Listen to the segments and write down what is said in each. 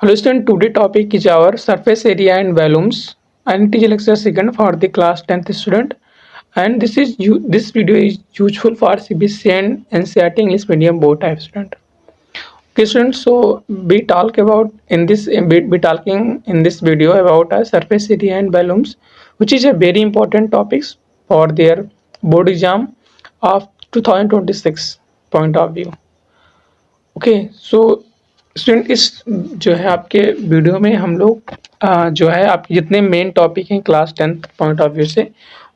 Hello student, today topic is our surface area and volumes and it is lecture second for the class 10th student, and this video is useful for CBSE and NCERT English medium both type student. Okay students, so be talking in this video about a surface area and volumes, which is a very important topics for their board exam of 2026 point of view. Okay so student, इस जो है आपके video में हम लोग जो है आपके जितने मेन टॉपिक हैं class 10th point of view से,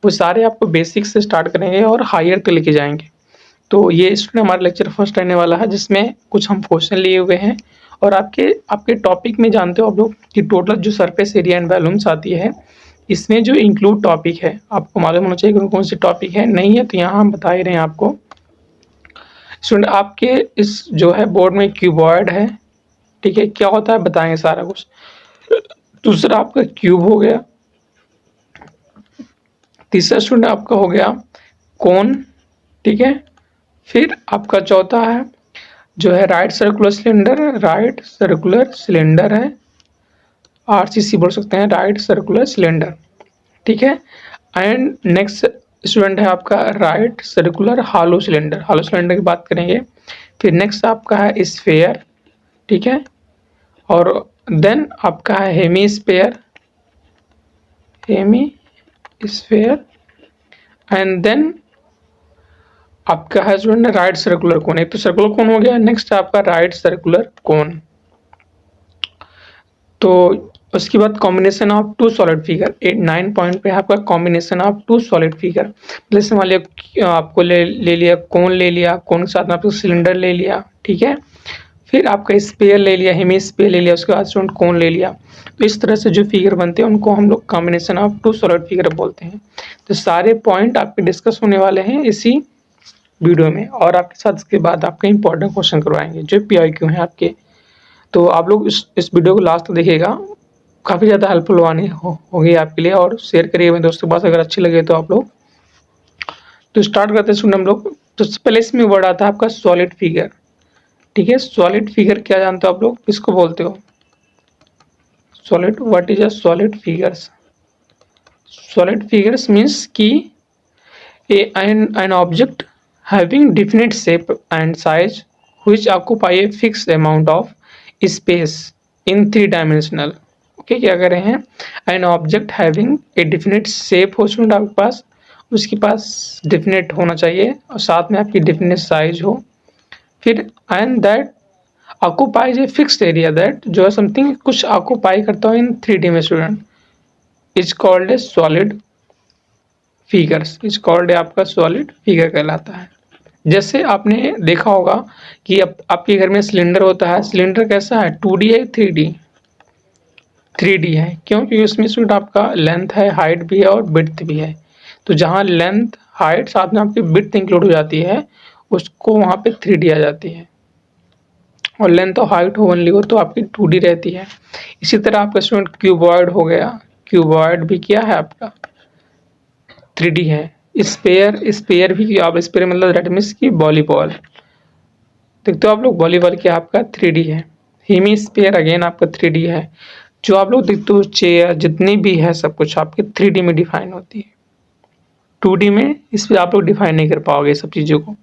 वो सारे आपको बेसिक से स्टार्ट करेंगे और हायर तक लेके जाएंगे। तो ये स्टूडेंट हमारा लेक्चर फर्स्ट रहने वाला है, जिसमें कुछ हम क्वेश्चन लिए हुए हैं और आपके आपके टॉपिक में जानते हो आप लोग कि टोटल जो सरफेस एरिया एंड वॉल्यूम्स आती है, इसमें जो इंक्लूड टॉपिक है आपको मालूम होना चाहिए कौन कौन से टॉपिक है। नहीं है तो यहाँ हम बता ही रहे हैं आपको। स्टूडेंट, आपके इस जो है बोर्ड में क्यूबॉइड है, ठीक है, क्या होता है बताएंगे सारा कुछ। दूसरा आपका क्यूब हो गया, तीसरा स्टूडेंट आपका हो गया कोन, ठीक है। फिर आपका चौथा है जो है राइट सर्कुलर सिलेंडर है, आरसीसी बोल सकते हैं, राइट सर्कुलर सिलेंडर, ठीक है। एंड नेक्स्ट स्टूडेंट है आपका राइट सर्कुलर हालो सिलेंडर की बात करेंगे। फिर नेक्स्ट आपका है स्फेयर, ठीक है। और देन आपका है हेमी स्फेयर एंड देन आपका है स्टूडेंट राइट सर्कुलर कोन। एक तो सर्कुलर कोन हो गया, नेक्स्ट आपका राइट सर्कुलर कोन। तो उसके बाद combination of two solid figure 9 point पे आपका combination of two solid figure. जैसे मान लिया आपको ले लिया कोन, ले लिया कोन के साथ में आपको सिलेंडर ले लिया, ठीक है। फिर आपका स्पेयर ले लिया, हेमी स्पेयर ले लिया, उसके बाद स्टूडेंट कोन ले लिया। तो इस तरह से जो फिगर बनते हैं उनको हम लोग combination of two solid figure बोलते हैं। तो सारे पॉइंट आपके डिस्कस होने वाले हैं इसी वीडियो में, और आपके साथ इसके बाद आपके इंपॉर्टेंट क्वेश्चन करवाएंगे जो PIQ हैं आपके। तो आप लोग इस वीडियो को लास्ट तक देखिएगा, काफ़ी ज़्यादा हेल्पफुल होगी आपके लिए, और शेयर करिए मेरे दोस्तों के पास अगर अच्छी लगे तो आप लोग। तो स्टार्ट करते हैं स्टूडेंट हम लोग। तो पहले इसमें वर्ड आता है आपका सॉलिड फिगर, ठीक है। सॉलिड फिगर क्या जानते हो आप लोग, किसको बोलते हो solid? What is a solid figures? Solid figures means कि an object having definite shape and size which occupy a fixed amount of space in 3 dimensional। Okay, क्या कह रहे हैं? An object having a definite shape हो student आपके पास, उसके पास definite होना चाहिए और साथ में आपकी डिफिनिट साइज हो। फिर and that occupies a fixed area, that जो है समथिंग कुछ ऑक्यूपाई करता हो इन 3D में student, is called a solid figures, is called आपका सॉलिड फिगर कहलाता है। जैसे आपने देखा होगा कि आपके घर में सिलेंडर होता है, सिलेंडर कैसा है, 2D है 3D? 3D है, क्योंकि उसमें स्टूडेंट आपका लेंथ है, हाइट भी है और विड्थ भी है। तो जहाँ लेंथ हाइट साथ में आपकी विड्थ इंक्लूड हो जाती है, उसको वहाँ पे 3D आ जाती है। और लेंथ और हाइट ओनली हो तो आपकी 2D रहती है। इसी तरह आपका स्टूडेंट क्यूबॉइड हो गया, क्यूबॉइड भी क्या है आपका 3D है। स्पेयर भी, आप स्पेयर मतलब दैट मीन्स की वॉलीबॉल, देखते हो आप लोग वॉलीबॉल क्या आपका 3D है। हेमी स्पेयर अगेन आपका 3D है। जो आप लोग देखते हो चेयर जितनी भी है सब कुछ आपके 3D में डिफाइन होती है, 2D में इस पर आप लोग डिफाइन नहीं कर पाओगे सब चीज़ों को,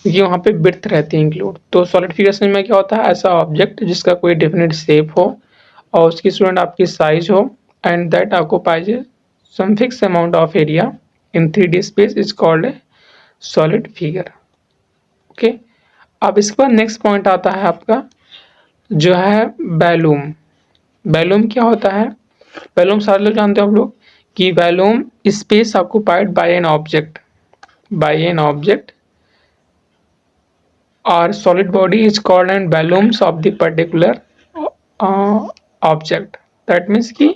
क्योंकि वहाँ पे विड्थ रहती है इंक्लूड। तो सॉलिड फिगर्स में क्या होता है, ऐसा ऑब्जेक्ट जिसका कोई डेफिनेट शेप हो और उसकी स्टूडेंट आपकी साइज हो and that occupies some fixed amount of area in 3D space is called a solid figure. Okay, अब इसके बाद नेक्स्ट पॉइंट आता है आपका जो है वॉल्यूम। वॉल्यूम क्या होता है? वॉल्यूम सारे लोग जानते हो आप लोग कि volume space occupied by an object और solid body is called an volumes of the particular object. That means कि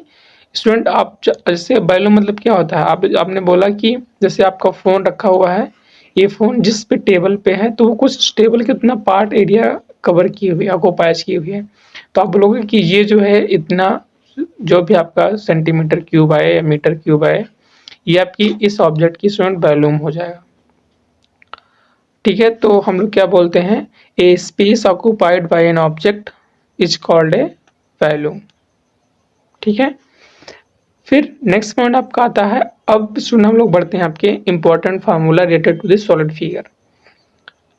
स्टूडेंट आप जैसे वॉल्यूम मतलब क्या होता है, आपने बोला कि जैसे आपका फ़ोन रखा हुआ है, ये फ़ोन जिस पे टेबल पे है तो वो कुछ टेबल के उतना पार्ट एरिया कवर किए हुए, ऑक्यूपाइज किए हुए है। तो आप बोलोगे कि ये जो है इतना, जो भी आपका सेंटीमीटर क्यूब आए या मीटर क्यूब आए, ये आपकी इस ऑब्जेक्ट की स्टूडेंट वॉल्यूम हो जाएगा, ठीक है। तो हम लोग क्या बोलते हैं, a space occupied by an object is called a volume. ठीक है, फिर नेक्स्ट पॉइंट आपका आता है, अब सुन हम लोग बढ़ते हैं आपके important formula related to this solid figure.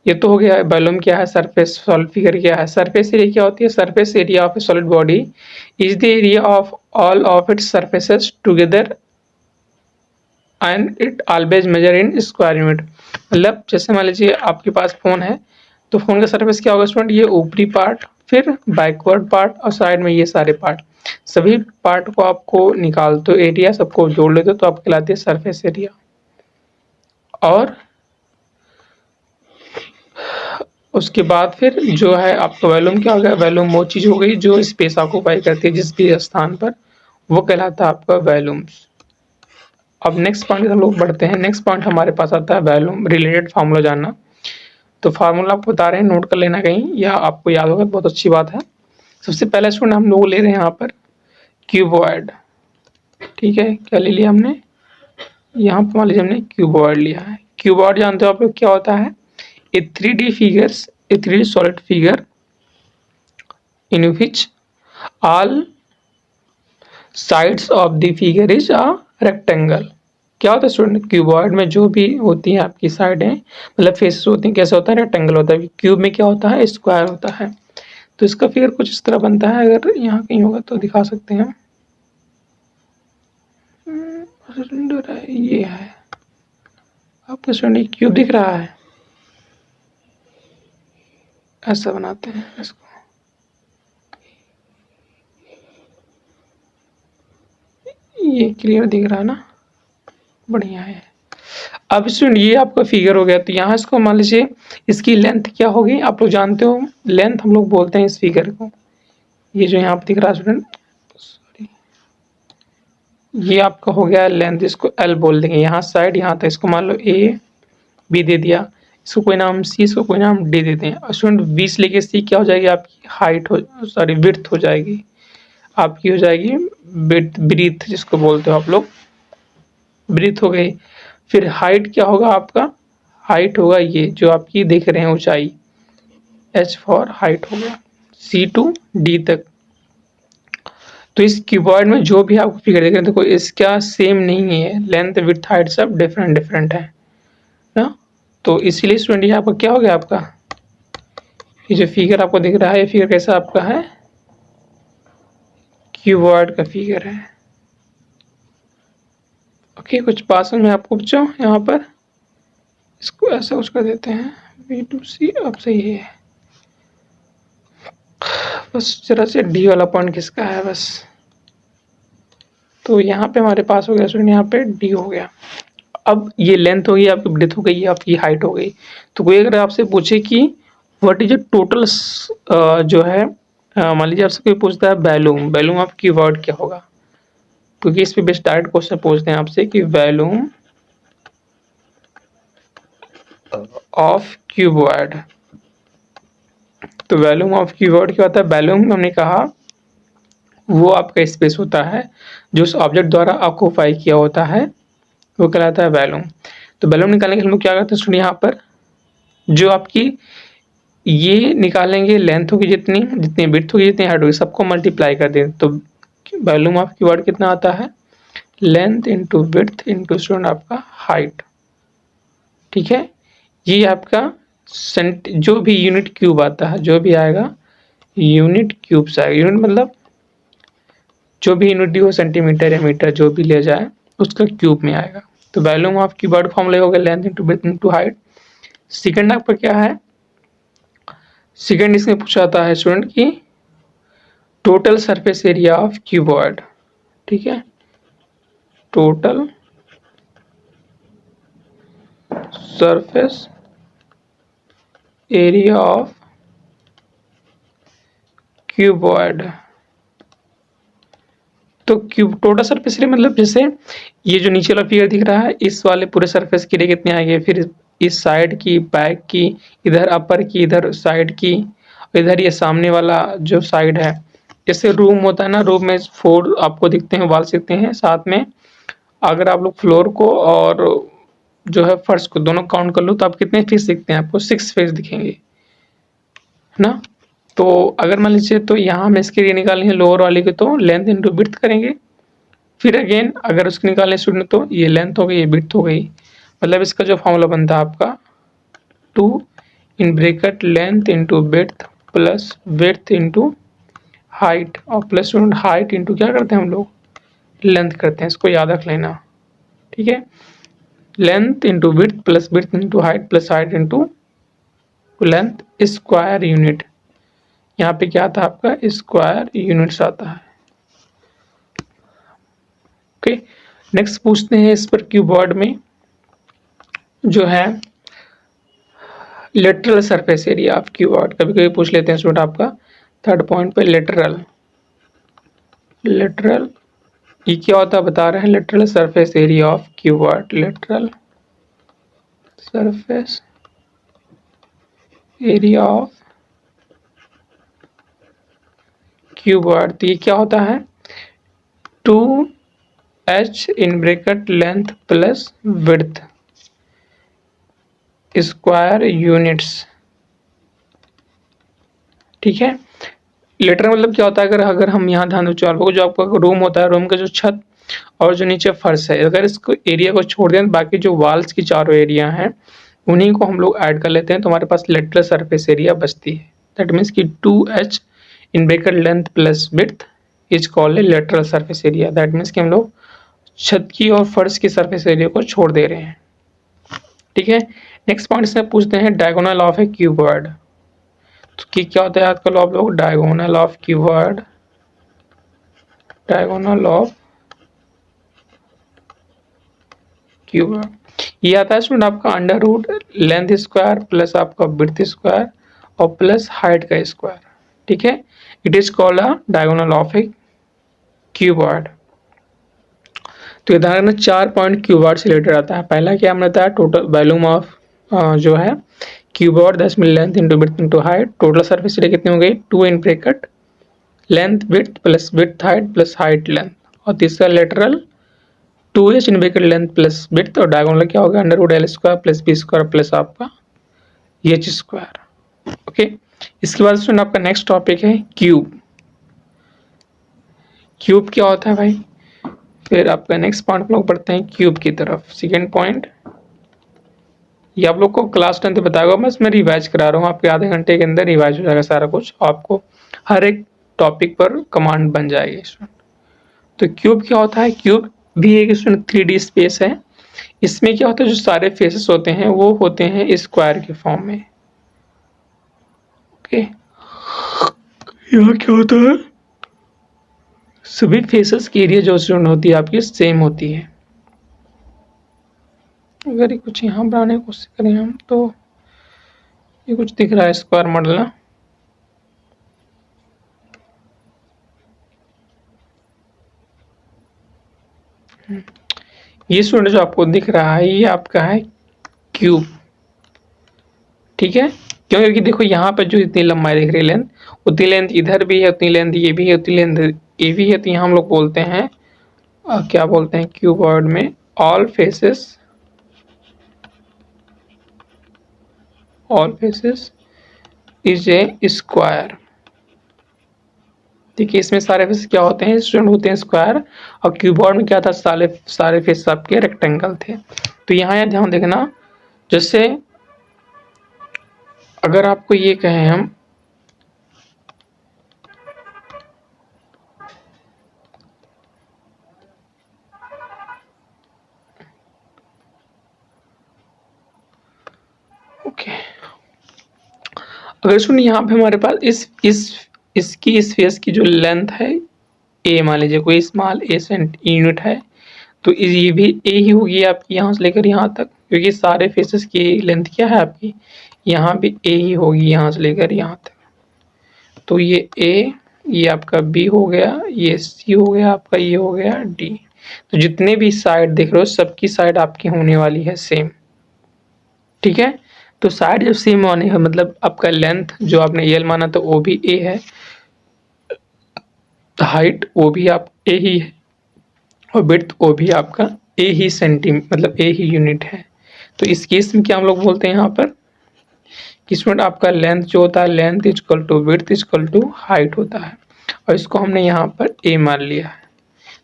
ये तो हो गया है वॉल्यूम क्या है, सरफेस सॉलिड फिगर क्या है। सरफेस एरिया क्या होती है, surface area of A solid body is the area of all of its surfaces together and it always measure in square unit. मतलब जैसे मान लीजिए आपके पास फोन है, तो फोन का सरफेस क्या होगा स्टूडेंट, ये ऊपरी पार्ट, फिर बैकवर्ड पार्ट और साइड में ये सारे पार्ट, सभी पार्ट को आपको निकाल तो एरिया सबको जोड़ लेते तो आपको कहलाती है सरफेस एरिया। और उसके बाद फिर जो है आपका वॉल्यूम क्या हो गया, वॉल्यूम वो चीज हो गई जो स्पेस ऑक्यूपाई करती है जिस भी स्थान पर, वो कहलाता है आपका वॉल्यूम्स। अब नेक्स्ट पॉइंट हम लोग बढ़ते हैं। नेक्स्ट पॉइंट हमारे पास आता है वॉल्यूम रिलेटेड फार्मूला जानना। तो फार्मूला आपको बता रहे हैं, नोट कर लेना कहीं, या आपको याद होगा बहुत अच्छी बात है। सबसे पहले स्टूडेंट हम लोग ले रहे हैं यहाँ पर क्यूबॉइड। ठीक है, क्या ले लिया हमने, यहाँ पर मान लीजिए हमने क्यूबॉइड लिया है। क्यूबॉइड जानते हो आप लोग क्या होता है, ए 3D figures, A 3D solid figure in which all sides of the figure is a rectangle। क्या होता है स्टूडेंट, क्यूबॉइड में जो भी होती है आपकी साइडें, मतलब फेसेस होती हैं, कैसे होता है, रेक्टेंगल होता है। क्यूब में क्या होता है, स्क्वायर होता है। तो इसका फिगर कुछ इस तरह बनता है, अगर यहाँ कहीं होगा तो दिखा सकते हैं। सिलेंडर है, ये है आपका स्टूडेंट, क्यूब दिख रहा है, ऐसा बनाते हैं इसको। ये क्लियर दिख रहा है ना, बढ़िया है। अब स्टूडेंट ये आपका फिगर हो गया, तो यहाँ इसको मान लीजिए इसकी लेंथ क्या होगी, आप लोग जानते हो लेंथ हम लोग बोलते हैं इस फिगर को। ये जो यहाँ पे दिख रहा है स्टूडेंट, सॉरी, ये आपका हो गया लेंथ, इसको एल बोल देंगे। यहाँ साइड यहाँ तक, इसको मान लो ए बी दे दिया, इसको कोई नाम सी, इसको कोई नाम डी देते हैं। स्टूडेंट 20 लेके सी क्या हो जाएगी आपकी हाइट हो, सॉरी विड्थ हो जाएगी आपकी, हो जाएगी ब्रीथ जिसको बोलते हो आप लोग, ब्रीथ हो गई। फिर हाइट क्या होगा आपका, हाइट होगा ये जो आपकी देख रहे हैं ऊंचाई, एच फॉर हाइट हो गया, सी टू डी तक। तो इस क्यूबॉइड में जो भी आपको फिगर देख रहे हैं, देखो इसका सेम नहीं है, लेंथ विड्थ हाइट सब डिफरेंट डिफरेंट है ना। तो इसीलिए स्टूडेंट ये आपका क्या हो गया, आपका ये जो फिगर आपको दिख रहा है, ये फिगर कैसा आपका है, क्यूबॉइड का फिगर है। ओके, कुछ पास में आपको बच्चों यहाँ पर इसको ऐसा कुछ कर देते हैं, बी टू सी, अब सही है। बस जरा से डी वाला पॉइंट किसका है बस, तो यहाँ पे हमारे पास हो गया स्टूडेंट, यहाँ पे डी हो गया। अब ये लेंथ हो गई आपकी, ब्रेथ हो गई, आपकी हाइट हो गई। तो कोई अगर आपसे पूछे कि व्हाट इज अ टोटल जो है, मान लीजिए आपसे कोई पूछता है वॉल्यूम, वॉल्यूम ऑफ कीवर्ड क्या होगा, क्योंकि इस पे बेस्ट डायरेक्ट क्वेश्चन पूछते हैं आपसे कि वॉल्यूम ऑफ क्यूबॉइड। तो वॉल्यूम ऑफ कीवर्ड क्या होता है, वॉल्यूम हमने कहा वो आपका स्पेस होता है जो उस ऑब्जेक्ट द्वारा ऑक्यूपाई किया होता है, वो कहलाता है वॉल्यूम। तो वॉल्यूम निकालने के लिए हम लोग क्या करते हैं सुनिए, यहाँ पर जो आपकी ये निकालेंगे, लेंथ होगी जितनी, जितनी विड्थ होगी, जितनी हाइट होगी, सबको मल्टीप्लाई कर दें। तो वॉल्यूम ऑफ कीवर्ड कितना आता है, length into width into student आपका हाइट। ठीक है, ये आपका जो भी यूनिट क्यूब आता है, जो भी आएगा यूनिट क्यूब से आएगा। यूनिट मतलब जो भी यूनिट हो, सेंटीमीटर या मीटर जो भी ले जाए उसका क्यूब में आएगा। तो वॉल्यूम ऑफ कीवर्ड फॉर्मूला हो गया length into width into height. Second आपका क्या है, सेकंड इसमें पूछा जाता है स्टूडेंट की total surface area of cuboid. ठीक है, total surface area of cuboid. तो क्यूब टोटल सरफेस एरिया मतलब जैसे ये जो नीचे वाला फिगर दिख रहा है, इस वाले पूरे सरफेस के लिए कितने आएंगे, फिर इस साइड की, बैक की, इधर अपर की, इधर साइड की, इधर ये सामने वाला जो साइड है। जैसे रूम होता है ना, रूम में 4 आपको दिखते हैं, वॉल्स दिखते हैं, साथ में अगर आप लोग फ्लोर को और जो है फर्श को दोनों काउंट कर लो तो आप कितने फेस दिखते हैं, आपको 6 फेस दिखेंगे, है ना। तो अगर मान लीजिए तो यहाँ हमें इसके लिए निकालनी है लोअर वाली की, तो लेंथ इंटू विड्थ करेंगे। फिर अगेन अगर उसकी निकालने स्टूडेंट तो ये लेंथ हो गई, ये विड्थ हो गई। मतलब इसका जो फॉर्मूला बनता है आपका 2 in bracket length into width plus width into height, और प्लस स्टूडेंट हाइट इंटू क्या करते हैं हम लोग, लेंथ करते हैं। इसको याद रख लेना, ठीक है। Length into width plus width into height plus height into length square unit. यहाँ पे क्या आता है आपका, स्क्वायर यूनिट्स आता है। ओके, नेक्स्ट पूछते हैं इस पर क्यूबॉइड में जो है lateral surface area of cuboid. कभी कभी पूछ लेते हैं स्टूडेंट आपका थर्ड पॉइंट पे लेटरल। लेटरल ये क्या होता है बता रहे हैं, lateral surface area of cuboid. Lateral surface area of cuboid, तो ये क्या होता है 2h in bracket length plus width square units, ठीक है। लेटरल मतलब क्या होता है, अगर हम यहाँ ध्यान दो, जो आपका रूम होता है, रूम का जो छत और जो नीचे फर्श है, अगर इसको एरिया को छोड़ दें तो बाकी जो वॉल्स की चारों एरिया हैं उन्हीं को हम लोग ऐड कर लेते हैं, तो हमारे पास लेटरल सरफेस एरिया बचती है। दैट मीन्स कि 2h in bracket length plus width is called lateral surface area. That means कि हम लोग छत की और फर्श की सरफेस एरिया को छोड़ दे रहे हैं, ठीक है। नेक्स्ट पॉइंट से पूछते हैं डायगोनल ऑफ ए क्यूबॉइड। तो कि क्या होता है याद कर लो आप लोग, diagonal of cuboid. Diagonal of cuboid ये आता है स्टूडेंट आपका under root length square plus आपका विड्थ स्क्वायर और प्लस हाइट का स्क्वायर, ठीक है। It is called a diagonal of a cuboid. तो ये ध्यान रखना 4 पॉइंट क्यूबॉइड से रिलेटेड आता है। पहला क्या हमने बताया, टोटल वॉल्यूम ऑफ जो है क्यूबॉइड 10 मिली length into width into height. Total surface area कितनी हो गई 2 in bracket length width plus width height plus height length. और तीसरा lateral 2h in bracket length plus width, और डायगोनल क्या होगा under root L square plus B square plus आपका H square. Okay, इसके बाद सुन आपका नेक्स्ट टॉपिक है क्यूब। क्यूब क्या होता है भाई, फिर आपका नेक्स्ट पॉइंट हम लोग बढ़ते हैं क्यूब की तरफ। सेकेंड पॉइंट ये आप लोग को क्लास 10 बताएगा, मैं इसमें रिवाइज करा रहा हूँ, आपके आधे घंटे के अंदर रिवाइज हो जाएगा सारा कुछ, आपको हर एक टॉपिक पर कमांड बन जाएगी। तो क्यूब क्या होता है, क्यूब भी एक 3D स्पेस है। इसमें क्या होता है जो सारे फेसेस होते हैं वो होते हैं स्क्वायर के फॉर्म में। ओके, यहाँ क्या होता है सभी फेसेस की एरिया जो स्टूडेंट होती है आपकी सेम होती है। अगर ये कुछ यहाँ बनाने की कोशिश करें हम तो ये कुछ दिख रहा है स्क्वायर मॉडल ना, ये स्टूडेंट जो आपको दिख रहा है ये आपका है क्यूब, ठीक है। क्यों, क्योंकि देखो यहाँ पर जो इतनी लंबाई दिख रही है लेंथ, उतनी लेंथ इधर भी है, उतनी लेंथ ये भी है, उतनी लेंथ ये भी है, तो यहाँ हम लोग बोलते हैं क्या बोलते हैं क्यूबॉइड में all faces is a square. देखिए इसमें सारे फेस क्या होते हैं स्टूडेंट, होते हैं स्क्वायर, और क्यूबॉइड में क्या था सारे फेस आपके रेक्टेंगल थे। तो यहाँ ध्यान देखना, जैसे अगर आपको ये कहें हम ओके, अगर सुनिए यहाँ पे हमारे पास इस फेस की जो लेंथ है ए, मान लीजिए कोई स्मॉल ए यूनिट है, तो ये भी ए ही होगी आपकी यहाँ से लेकर यहाँ तक, क्योंकि सारे फेसेस की लेंथ क्या है आपकी यहाँ भी ए ही होगी यहाँ से लेकर यहाँ तक। तो ये ए, ये आपका बी हो गया, ये सी हो गया आपका, ये हो गया डी। तो जितने भी साइड देख रहे हो सबकी साइड आपकी होने वाली है सेम, ठीक है। तो साइड जब सेम होने है मतलब आपका लेंथ जो आपने एल माना तो वो भी ए है, हाइट वो भी आप ए ही है, और विड्थ वो भी आपका ए ही मतलब ए ही यूनिट है। तो इस केस में क्या हम लोग बोलते हैं यहाँ पर कि स्टूडेंट आपका लेंथ जो होता है, length is equal to width is equal to height होता है, और इसको हमने यहाँ पर ए मान लिया है।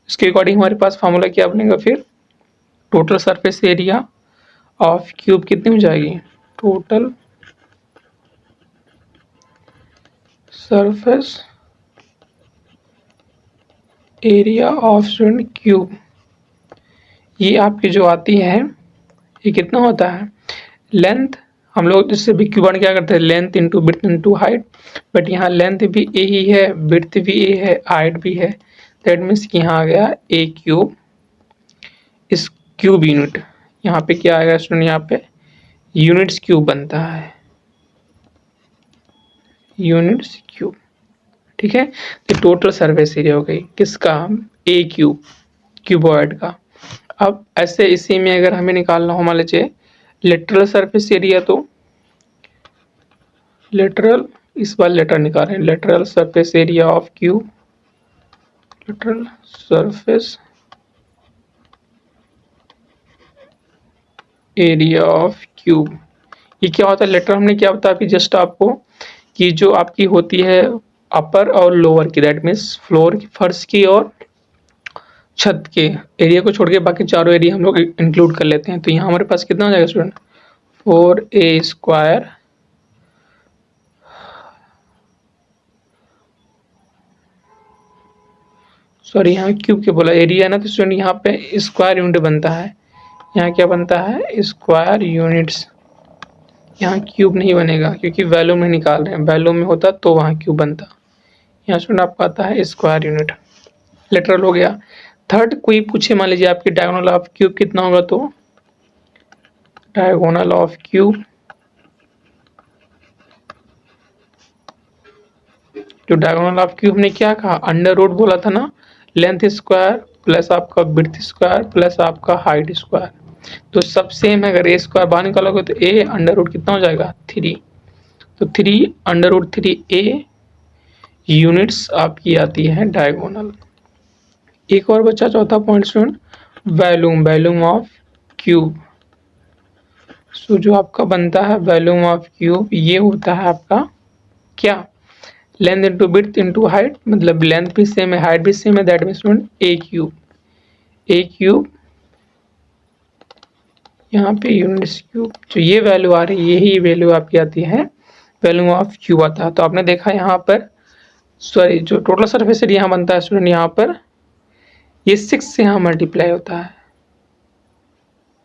इसके अकॉर्डिंग हमारे पास फार्मूला क्या बनेगा फिर, total surface area of cube कितनी हो जाएगी, total surface area of student cube, ये आपकी जो आती है ये कितना होता है, लेंथ, हम लोग जिससे भी क्यूब क्या करते हैं, length into width into height, but यहाँ लेंथ भी ए ही है, विड्थ भी ए है, हाइट भी है, दैट मीन्स कि यहाँ आ गया ए क्यूब, इस क्यूब यूनिट, यहाँ पे क्या आएगा स्टूडेंट, यहाँ पे यूनिट्स क्यूब बनता है, यूनिट्स क्यूब। ठीक है, तो टोटल सरफेस एरिया हो गई किसका, ए क्यूब, क्यूबॉइड का। अब ऐसे इसी में अगर हमें निकालना हो, मान लीजिए लेटरल सरफेस एरिया, तो लेटरल, इस बार लेटर निकाल रहे हैं, lateral surface area of cube, lateral surface area of cube, ये क्या होता है, लेटर हमने क्या बताया अभी जस्ट आपको, कि जो आपकी होती है अपर और लोअर की, दैट मीन्स फ्लोर की, फर्श की और छत के एरिया को छोड़ के बाकी चारों एरिया हम लोग इंक्लूड कर लेते हैं। तो यहाँ हमारे पास कितना हो जाएगा स्टूडेंट, 4a², सॉरी यहाँ क्यूब के बोला, एरिया ना, तो स्टूडेंट यहाँ पे स्क्वायर यूनिट बनता है, यहाँ क्या बनता है, स्क्वायर यूनिट्स, यहाँ क्यूब नहीं बनेगा क्योंकि वैल्यू में निकाल रहे हैं, वैल्यू में होता तो वहाँ क्यूब बनता, यहाँ स्टूडेंट आपका आता है स्क्वायर यूनिट, लेटरल हो गया। थर्ड कोई पूछे मान लीजिए आपकी डायगोनल ऑफ क्यूब कितना होगा, तो डायगोनल ऑफ क्यूब, जो डायगोनल ऑफ क्यूब ने क्या कहा, अंडर रूट बोला था ना, लेंथ स्क्वायर प्लस आपका विड्थ स्क्वायर प्लस आपका हाइट स्क्वायर, तो सब सेम है, अगर ए स्क्वायर बाहर निकालोगे तो ए अंडर रूट कितना हो जाएगा, 3, तो 3 अंडर रूट 3 ए यूनिट्स आपकी आती है डायगोनल। एक और बच्चा चौथा point student, volume, volume of cube, so जो आपका बनता है वैल्यूम ऑफ क्यूब, ये होता है आपका क्या, length into width into height, मतलब लेंथ भी सेम है हाइट भी सेम है, that means student a cube, A cube यहाँ पे यूनिट्स क्यूब, जो ये वैल्यू आ रही है यही वैल्यू आपकी आती है वैल्यू ऑफ क्यूब आता है। तो आपने देखा यहाँ पर, सॉरी जो टोटल सरफेस एरिया यहाँ बनता है स्टूडेंट, यहाँ पर ये 6 से यहाँ मल्टीप्लाई होता है,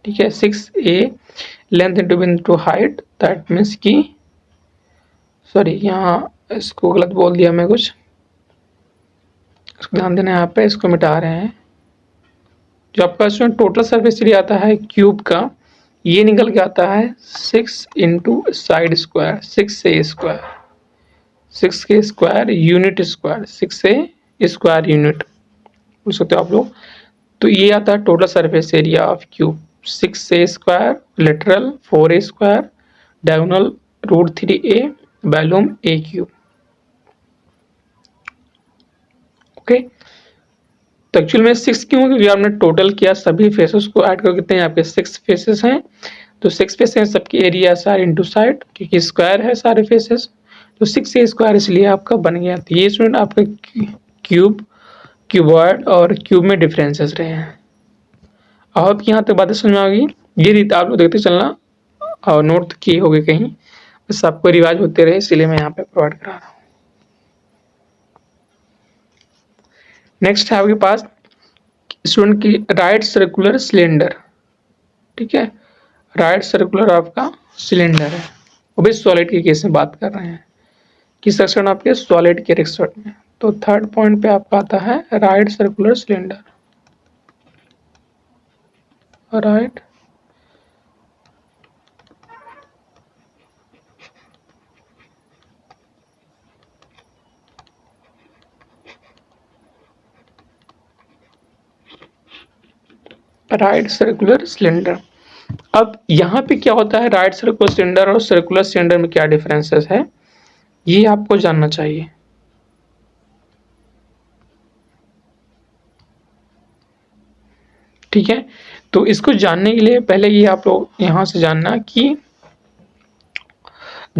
ठीक है, 6a length into height, that means की, सॉरी यहाँ इसको गलत बोल दिया मैं कुछ, इसको ध्यान देना, यहाँ पे इसको मिटा रहे हैं, जो आपका स्टूडेंट टोटल सरफेस एरिया आता है क्यूब का, ये निकल के आता है 6 इंटू साइड स्क्वायर, 6 से स्क्वायर, 6 के स्क्वायर यूनिट स्क्वायर, 6 से स्क्वायर यूनिट बोल सकते हो आप लोग। तो ये आता है total surface area of cube, 6 से square, lateral 4a square, diagonal √3a, volume a cube. Okay, तो एक्चुअल में 6 क्यों, क्योंकि आपने टोटल किया सभी फेसेस को ऐड कर, कितने यहाँ पे 6 फेसेस हैं, तो 6 फेसेस हैं, सबकी एरिया साइड इंटू साइड, क्योंकि स्क्वायर है सारे फेसेस, तो 6 से स्क्वायर इसलिए आपका बन गया। तो ये स्टूडेंट आपका क्यूब, क्यूबॉइड और क्यूब में डिफरेंसेस रहे हैं। अब यहाँ तक बातें समझ में आ गई, ये रीत आप लोग देखते चलना और नोट किए होंगे कहीं, बस आपको रिवाज होते रहे इसलिए मैं यहाँ पे प्रोवाइड करा रहा हूँ। नेक्स्ट है आपके पास स्टूडेंट की राइट सर्कुलर सिलेंडर, ठीक है, राइट सर्कुलर आपका सिलेंडर है, वो भी सॉलिड के केस में बात कर रहे हैं, किस सेक्शन आपके सॉलिड के रिस्पेक्ट में। तो थर्ड पॉइंट पे आपका आता है right circular cylinder, right right circular cylinder. अब यहाँ पे क्या होता है, राइट सर्कुलर सिलेंडर और सर्कुलर सिलेंडर में क्या डिफरेंसेस है, ये आपको जानना चाहिए। ठीक है, तो इसको जानने के लिए पहले ये आप लोग यहाँ से जानना कि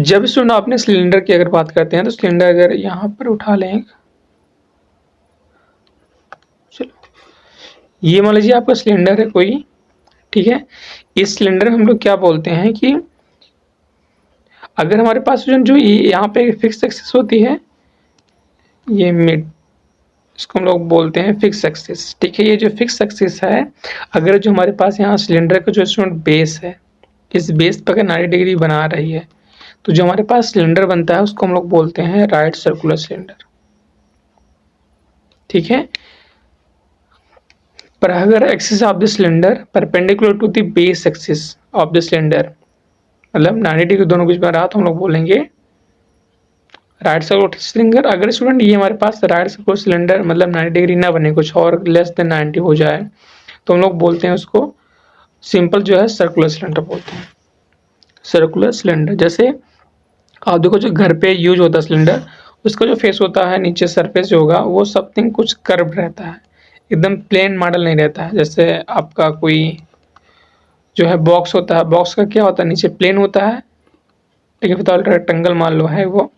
जब स्टूडेंट आपने सिलेंडर की अगर बात करते हैं तो सिलेंडर अगर यहाँ पर उठा लें, चलो ये मान लीजिए आपका सिलेंडर है कोई, ठीक है। इस सिलेंडर में हम लोग क्या बोलते हैं कि अगर हमारे पास जो ये यहाँ पे फिक्स एक्सिस होती है, ये मिड, इसको हम लोग बोलते हैं फिक्स एक्सिस, ठीक है। ये जो फिक्स एक्सिस है, अगर जो हमारे पास यहाँ सिलेंडर का जो स्टूडेंट बेस है, इस बेस पर अगर 90 डिग्री बना रही है, तो जो हमारे पास सिलेंडर बनता है उसको हम लोग बोलते हैं राइट सर्कुलर सिलेंडर, ठीक है। पर अगर axis of the cylinder perpendicular to the base axis of the cylinder, मतलब 90 डिग्री दोनों बीच में रहा, तो हम लोग बोलेंगे राइट सर्कुलर सिलेंडर। अगर स्टूडेंट ये हमारे पास राइट सर्कुलर सिलेंडर मतलब 90 डिग्री ना बने, कुछ और लेस देन 90 हो जाए, तो हम लोग बोलते हैं उसको सिंपल जो है सर्कुलर सिलेंडर बोलते हैं, सर्कुलर सिलेंडर। जैसे आप देखो जो घर पे यूज होता है सिलेंडर, उसका जो फेस होता है, नीचे सरफेस जो होगा वो समथिंग कुछ कर्व रहता है, एकदम प्लेन मॉडल नहीं रहता है। जैसे आपका कोई जो है बॉक्स होता है, बॉक्स का क्या होता है, नीचे प्लेन होता है, लेकिन विदाउट रेक्टेंगल मान लो है वो।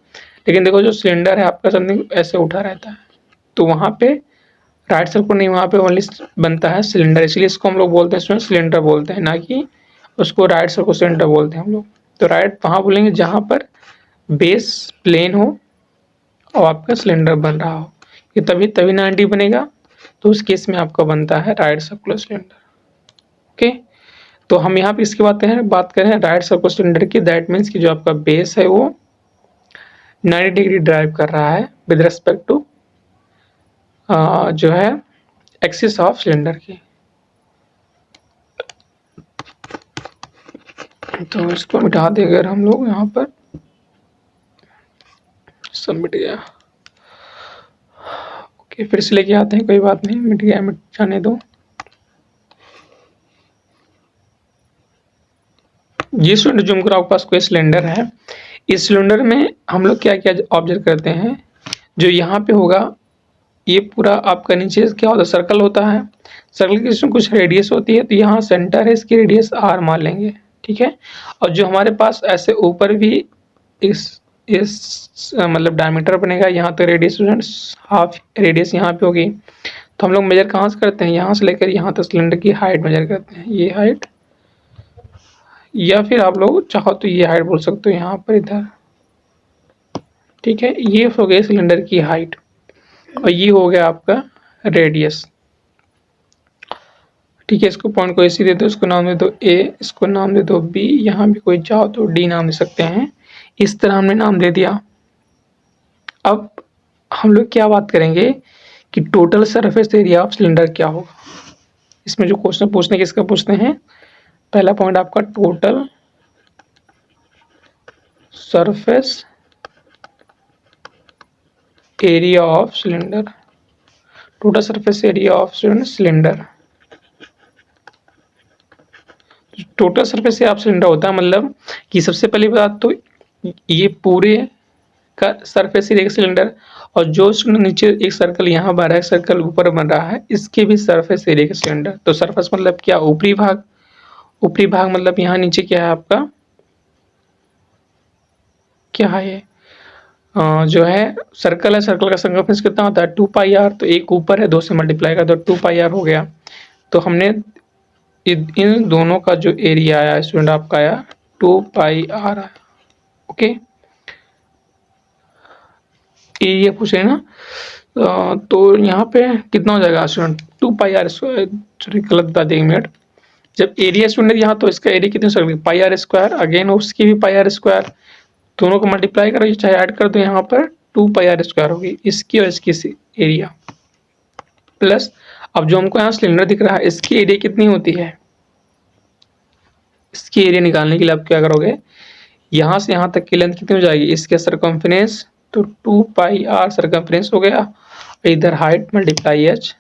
लेकिन देखो जो सिलेंडर है आपका समथिंग ऐसे उठा रहता है, तो वहाँ पे राइट सर्कुलर नहीं, वहाँ पे ओनली बनता है सिलेंडर, इसलिए इसको हम लोग बोलते हैं सिलेंडर बोलते हैं, ना कि उसको राइट सर्कुलर सिलेंडर बोलते हैं हम लोग। तो राइट वहाँ बोलेंगे जहाँ पर बेस प्लेन हो और आपका सिलेंडर बन रहा हो, ये तभी तभी 90 बनेगा, तो उस केस में आपका बनता है राइट सर्कुलर सिलेंडर, ओके। तो हम यहाँ पे इसकी बात करें राइट सर्कुलर सिलेंडर की, दैट मीन्स कि जो आपका बेस है वो 90 डिग्री ड्राइव कर रहा है विद रिस्पेक्ट टू जो है एक्सिस ऑफ सिलेंडर की। तो इसको मिटा दें अगर हम लोग, यहाँ पर सब मिट गया, ओके। फिर से लेके आते हैं, कोई बात नहीं, मिट गया, मिट जाने दो। ये स्टूडेंट जो आपके पास कोई सिलेंडर है, इस सिलेंडर में हम लोग क्या क्या ऑब्जर्व करते हैं, जो यहाँ पे होगा ये पूरा आपका नीचे क्या होता है, सर्कल होता है, सर्कल की इसमें कुछ रेडियस होती है, तो यहाँ सेंटर है, इसकी रेडियस आर मान लेंगे, ठीक है। और जो हमारे पास ऐसे ऊपर भी इस मतलब डायमीटर बनेगा, यहाँ तक रेडियस हाफ रेडियस यहाँ पे होगी, तो हम लोग मेजर कहाँ से करते हैं, यहाँ से लेकर यहाँ तक सिलेंडर की हाइट मेजर करते हैं, ये हाइट, या फिर आप लोग चाहो तो ये हाइट बोल सकते हो यहाँ पर इधर, ठीक है। ये हो गया सिलेंडर की हाइट और ये हो गया आपका रेडियस, ठीक है। इसको पॉइंट को ऐसे दे दो, इसको नाम दे दो ए, इसको नाम दे दो बी, यहाँ भी कोई चाहो तो डी नाम दे सकते हैं। इस तरह हमने नाम दे दिया। अब हम लोग क्या बात करेंगे कि total surface area of cylinder क्या होगा। इसमें जो क्वेश्चन पूछने किसका पूछते हैं, पहला पॉइंट आपका total surface area of cylinder, total surface area of cylinder. Total surface area of cylinder होता है मतलब कि सबसे पहली बात तो ये पूरे का सरफेस एरिया सिलेंडर, और जो नीचे एक सर्कल यहाँ बन रहा है, सर्कल ऊपर बन रहा है, इसके भी सरफेस एरिया का सिलेंडर। तो सरफेस मतलब क्या, ऊपरी भाग, ऊपरी भाग मतलब यहाँ नीचे क्या है आपका, क्या है ये जो है सर्कल है, सर्कल का सर्कमफ्रेंस कितना होता है 2 पाई आर, तो एक ऊपर है 2 से मल्टीप्लाई का तो 2 पाई आर हो गया। तो हमने इन दोनों का जो एरिया आया स्टूडेंट आपका आया 2 पाई आर आया, ओके। ये पूछे ना, तो यहाँ पे कितना हो जाएगा student 2 pi are square, sorry गलत बता देंगे मिनट, जब एरिया स्टूडेंट यहाँ तो इसका एरिया कितने सकते पाई आर स्क्वायर, अगेन उसकी भी पाई आर स्क्वायर, दोनों को मल्टीप्लाई करो चाहे ऐड कर दो, यहाँ पर 2 पाई आर स्क्वायर होगी इसकी और इसकी एरिया, प्लस अब जो हमको यहाँ सिलेंडर दिख रहा है इसकी एरिया कितनी होती है, इसकी एरिया निकालने के लिए आप क्या करोगे, यहाँ से यहाँ तक की लेंथ कितनी हो जाएगी, इसके सरकमफ्रेंस, तो 2 पाई आर सरकमफ्रेंस हो गया, इधर हाइट मल्टीप्लाई एच,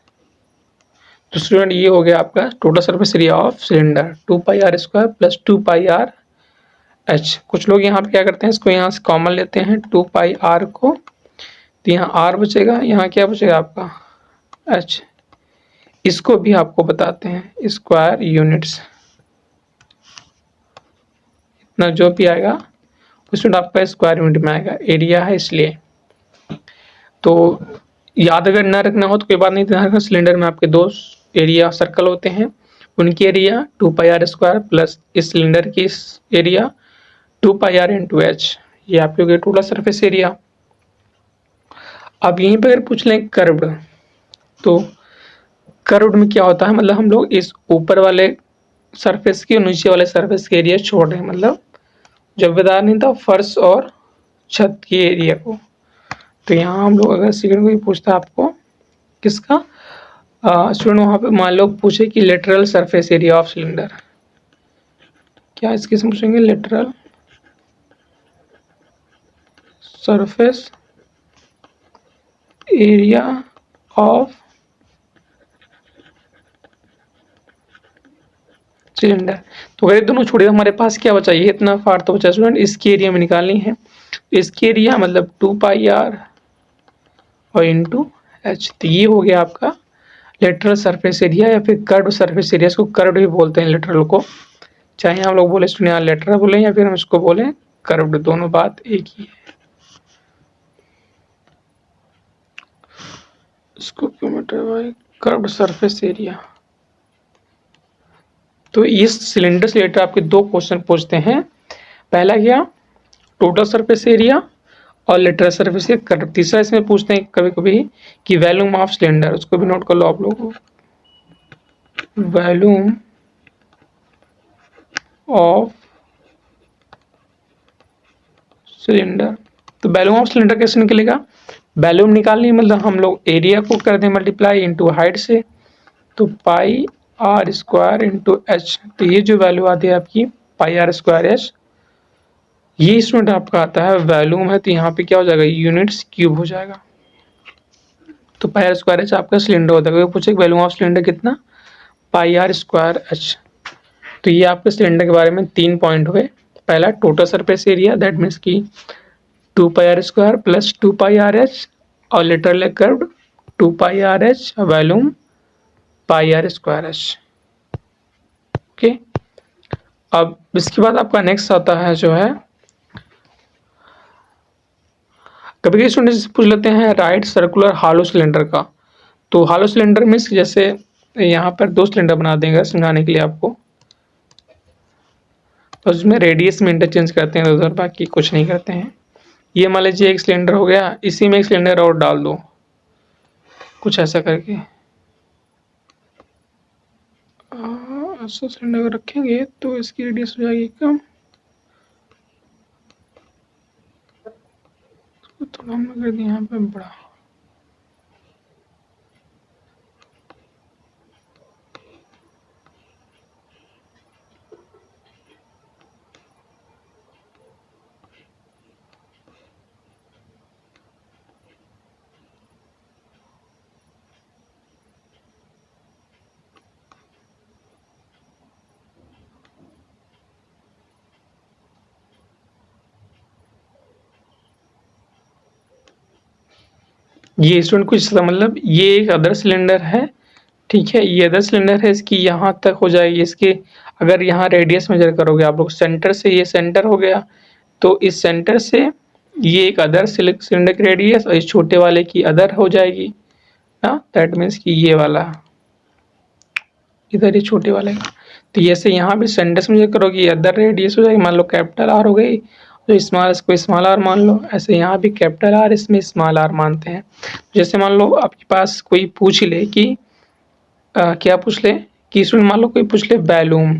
तो स्टूडेंट ये हो गया आपका total surface area of cylinder 2 pi are square plus 2 pi r h. कुछ लोग यहाँ पे क्या करते हैं, इसको यहाँ से कॉमन लेते हैं 2 पाई आर को, तो यहाँ आर बचेगा, यहाँ क्या बचेगा आपका एच, इसको भी आपको बताते हैं स्क्वायर यूनिट्स, इतना जो भी आएगा स्टूडेंट आपका स्क्वायर यूनिट में आएगा, एरिया है इसलिए। तो याद अगर न रखना हो तो कोई बात नहीं, ध्यान रखना सिलेंडर में आपके दो एरिया सर्कल होते हैं, उनकी एरिया 2πr² प्लस इस सिलेंडर की इस एरिया 2πr इंटू एच, ये आपके हो गया टोटल सरफेस एरिया। अब यहीं पर अगर पूछ लें कर्व्ड, तो कर्व्ड में क्या होता है, मतलब हम लोग इस ऊपर वाले सरफेस की और नीचे वाले सरफेस के एरिया छोड़ रहे हैं, मतलब जब बता नहीं था फर्श और छत के एरिया को। तो यहाँ हम लोग अगर सेकंड को ही पूछता आपको किसका स्टूडेंट, वहाँ पे मान लो पूछे कि lateral surface area of cylinder, क्या इसके से पूछेंगे lateral surface area of cylinder. तो अगर दोनों छोड़े हमारे पास क्या बचा, ये इतना फार तो बचा स्टूडेंट, इसकी एरिया में निकालनी है। इसकी एरिया मतलब 2πr और इंटू एच, तो ये हो गया आपका लेटरल सरफेस एरिया या फिर कर्व सरफेस एरिया। इसको कर्व भी बोलते हैं लेटरल को, चाहे हम लोग बोले स्टूडेंट यहाँ लेटरल बोले या फिर हम इसको बोले कर्व्ड, दोनों बात एक ही है। इसको kilometre by curved surface area. तो इस सिलेंडर से रिलेटेड आपके दो क्वेश्चन पूछते हैं, पहला क्या टोटल सरफेस एरिया और लेटरल सरफेस एरिया। तीसरा इसमें पूछते हैं कभी कभी कि वॉल्यूम ऑफ सिलेंडर, उसको भी नोट कर लो आप लोग, वॉल्यूम ऑफ सिलेंडर। तो वॉल्यूम ऑफ सिलेंडर कैसे निकलेगा, वॉल्यूम निकालनी है मतलब हम लोग एरिया को कर दें मल्टीप्लाई इंटू हाइट से, तो πr² इंटू एच। तो ये जो वैल्यू आती है आपकी πr² एच, ये स्टूडेंट आपका आता है वॉल्यूम है, तो यहाँ पे क्या हो जाएगा यूनिट्स क्यूब हो जाएगा। तो πr² एच आपका सिलेंडर होता है, पूछे वॉल्यूम ऑफ सिलेंडर कितना πr² एच। तो ये आपके सिलेंडर के बारे में 3 पॉइंट हुए। पहला total surface area, that means की 2πr² प्लस 2πrh, और lateral curved 2πrh, volume πr² H. Okay, अब इसके बाद आपका नेक्स्ट आता है जो है, कभी कभी स्टूडेंट पूछ लेते हैं राइट सर्कुलर हालो सिलेंडर का। तो हालो सिलेंडर मीन्स जैसे यहाँ पर दो सिलेंडर बना देंगे समझाने के लिए आपको, तो उसमें रेडियस में इंटरचेंज करते हैं उधर, बाकी कुछ नहीं करते हैं। ये मान लीजिए एक सिलेंडर हो गया, इसी में एक सिलेंडर और डाल दो, कुछ ऐसा करके ऐसा सिलेंडर रखेंगे तो इसकी रेडियस हो जाएगी कम, थोड़ा हमने कर दिया यहाँ पे बड़ा। ये स्टूडेंट कुछ मतलब ये एक अदर सिलेंडर है, ठीक है, ये अदर सिलेंडर है, इसकी यहाँ तक हो जाएगी। इसके अगर यहाँ रेडियस मेजर करोगे आप लोग, सेंटर से ये सेंटर हो गया, तो इस सेंटर से ये एक अदर सिलेंडर की रेडियस और इस छोटे वाले की अदर हो जाएगी ना, दैट मीन्स कि ये वाला इधर ही छोटे वाले का। तो जैसे यहाँ भी सेंटर से मेजर करोगे ये अदर रेडियस हो जाएगी, मान लो कैपिटल आर हो गई, तो स्मॉल इसको स्मॉल आर मान लो, ऐसे यहाँ भी कैपिटल आर इसमें स्मॉल आर मानते हैं। जैसे मान लो आपके पास कोई पूछ ले कि क्या पूछ ले कि इसमें मान लो कोई पूछ ले वॉल्यूम,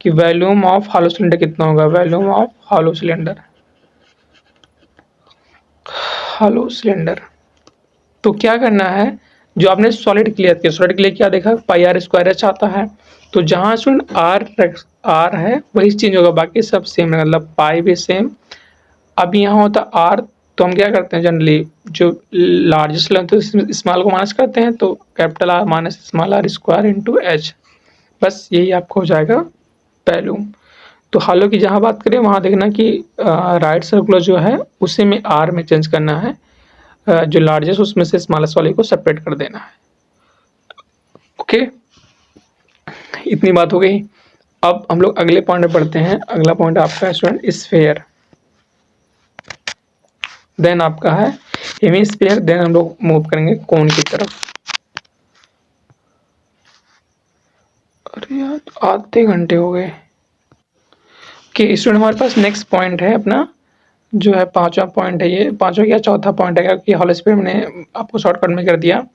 कि वॉल्यूम ऑफ हॉलो सिलेंडर कितना होगा, volume of hollow cylinder, hollow cylinder. तो क्या करना है, जो आपने सॉलिड क्लियर किया, सॉलिड क्लियर क्या देखा πr² एच आता है, तो जहाँ स्टूडेंट आर है वही चेंज होगा, बाकी सब सेम है, मतलब पाई भी सेम। अब यहाँ होता आर, तो हम क्या करते हैं जनरली जो लार्जेस्ट लेंथ है स्मॉल को माइनस करते हैं, तो capital r minus small r square into h, बस यही आपको हो जाएगा वॉल्यूम। तो हालो की जहाँ बात करें वहाँ देखना कि राइट सर्कुलर जो है उसी में आर में चेंज करना है, जो लार्जेस्ट उसमें से स्मॉलेस्ट वाले को सेपरेट कर देना है। ओके, इतनी बात हो गई। अब हम लोग अगले पॉइंट में पढ़ते हैं। अगला पॉइंट आपका है स्टूडेंट स्फेयर। देन आपका है हेमिस्फीयर, देन हम लोग मूव करेंगे कोन की तरफ। अरे यार आधे घंटे हो गए। कि स्टूडेंट हमारे पास नेक्स्ट पॉइंट है अपना, जो है पांचवा पॉइंट है, ये पांचवा या चौथा पॉइंट है, क्योंकि हॉलो स्फीयर मैंने आपको शॉर्टकट में कर दिया।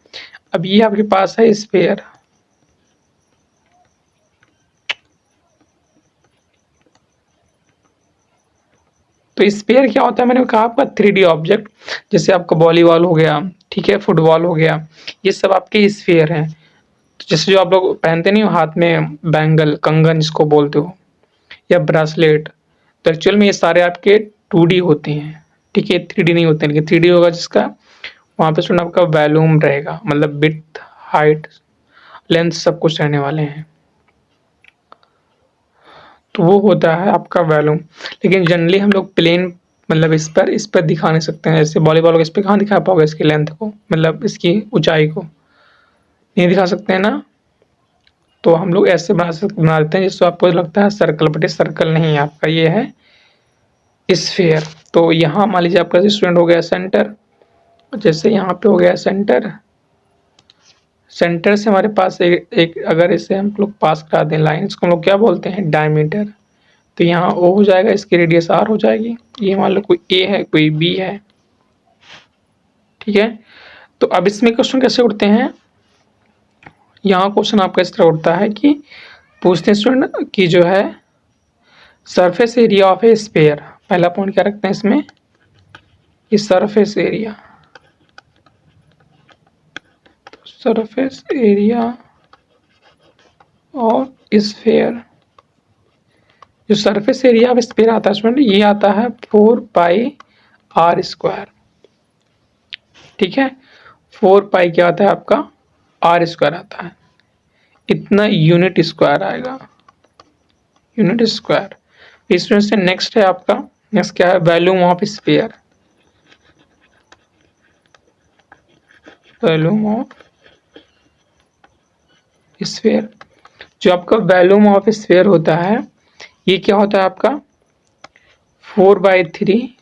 अब ये आपके पास है स्फीयर। तो स्फीयर क्या होता है, मैंने कहा आपका 3D ऑब्जेक्ट, जैसे आपका वॉलीबॉल हो गया, ठीक है, फुटबॉल हो गया, ये सब आपके स्फीयर हैं। तो जैसे जो आप लोग पहनते नहीं हो हाथ में बैंगल, कंगन जिसको बोलते हो, या ब्रासलेट, तो एक्चुअल में ये सारे आपके 2D होते हैं, ठीक है, 3D नहीं होते। लेकिन 3D होगा जिसका, वहाँ पे सुन आपका वॉल्यूम रहेगा, मतलब विड्थ, हाइट, लेंथ सब कुछ रहने वाले हैं। तो वो होता है आपका वॉल्यूम। लेकिन जनरली हम लोग प्लेन, मतलब इस पर दिखा नहीं सकते हैं। जैसे वॉलीबॉल को इस पे कहाँ दिखा पाओगे, इसकी लेंथ को, मतलब इसकी ऊंचाई को नहीं दिखा सकते हैं ना। तो हम लोग ऐसे बना देते हैं जिससे आपको लगता है सर्कल, बट ये सर्कल नहीं है आपका, ये है स्फीयर। तो यहाँ मान लीजिए आपका स्टूडेंट हो गया सेंटर, जैसे यहाँ पे हो गया सेंटर, सेंटर से हमारे पास एक अगर इसे हम लोग पास करा दें लाइन, इसको हम लोग क्या बोलते हैं, डायमीटर। तो यहाँ ओ हो जाएगा, इसकी रेडियस आर हो जाएगी। ये मान लो कोई ए है, कोई बी है, ठीक है। तो अब इसमें क्वेश्चन कैसे उठते हैं, यहाँ क्वेश्चन आपका इस तरह उठता है कि पूछते हैं स्टूडेंट कि जो है surface area of a sphere, पहला पॉइंट क्या रखते हैं इसमें, कि surface area, surface area of sphere. जो सरफेस एरिया ऑफ स्फीयर आता है स्टूडेंट, ये आता है 4πr², ठीक है। 4π क्या आता है आपका, r² आता है, इतना यूनिट स्क्वायर आएगा, यूनिट स्क्वायर। इस तरह से नेक्स्ट है आपका, नेक्स्ट क्या है, volume of sphere, volume of sphere. जो आपका वॉल्यूम ऑफ स्फीयर होता है, ये क्या होता है आपका 4/3πr²,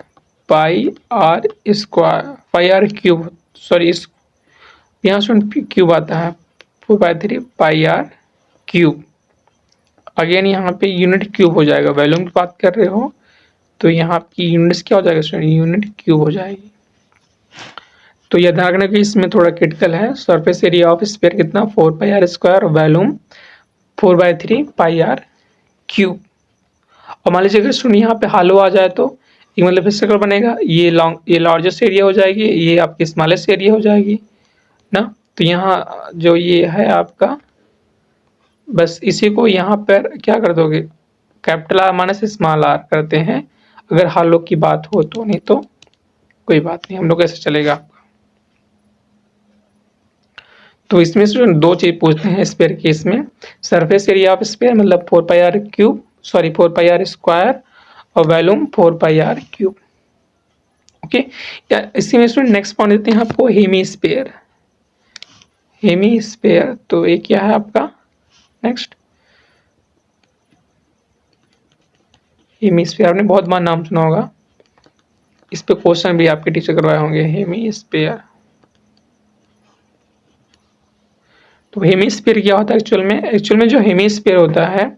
πr³ सॉरी, इस यहाँ से क्यूब आता है, 4/3πr³। अगेन यहाँ पे यूनिट क्यूब हो जाएगा, वॉल्यूम की बात कर रहे हो तो यहाँ आपकी यूनिट्स क्या हो जाएगा स्टूडेंट, यूनिट क्यूब हो जाएगी। तो यह ध्यान रखना कि इसमें थोड़ा क्रिटिकल है। सरफेस एरिया ऑफ स्फीयर कितना, 4πr², वॉल्यूम 4/3πr³। और मान लीजिए अगर स्टूडेंट यहाँ पे हालो आ जाए तो ये मतलब इस सर्कल बनेगा, ये लार्जेस्ट एरिया हो जाएगी, ये आपकी स्मॉलेस्ट एरिया हो जाएगी ना। तो यहाँ जो ये है आपका, बस इसी को यहाँ पर क्या कर दोगे, capital r minus small r करते हैं अगर हालो की बात हो तो, नहीं तो कोई बात नहीं, हम लोग ऐसे चलेगा आपका। तो इसमें से दो चीज पूछते हैं स्फीयर केस में, सरफेस एरिया ऑफ स्फीयर मतलब 4πr³, सॉरी 4πr², और वॉल्यूम 4πr³। ओके, या इसी में स्टूडेंट नेक्स्ट पॉइंट देते हैं आपको, हेमीस्फीयर। हेमीस्फीयर तो ये क्या है आपका नेक्स्ट, हेमीस्फीयर आपने बहुत बार नाम सुना होगा, इस पे क्वेश्चन भी आपके टीचर करवाए होंगे, हेमीस्फीयर। तो हेमीस्फीयर क्या होता है एक्चुअल में जो हेमीस्फीयर होता है,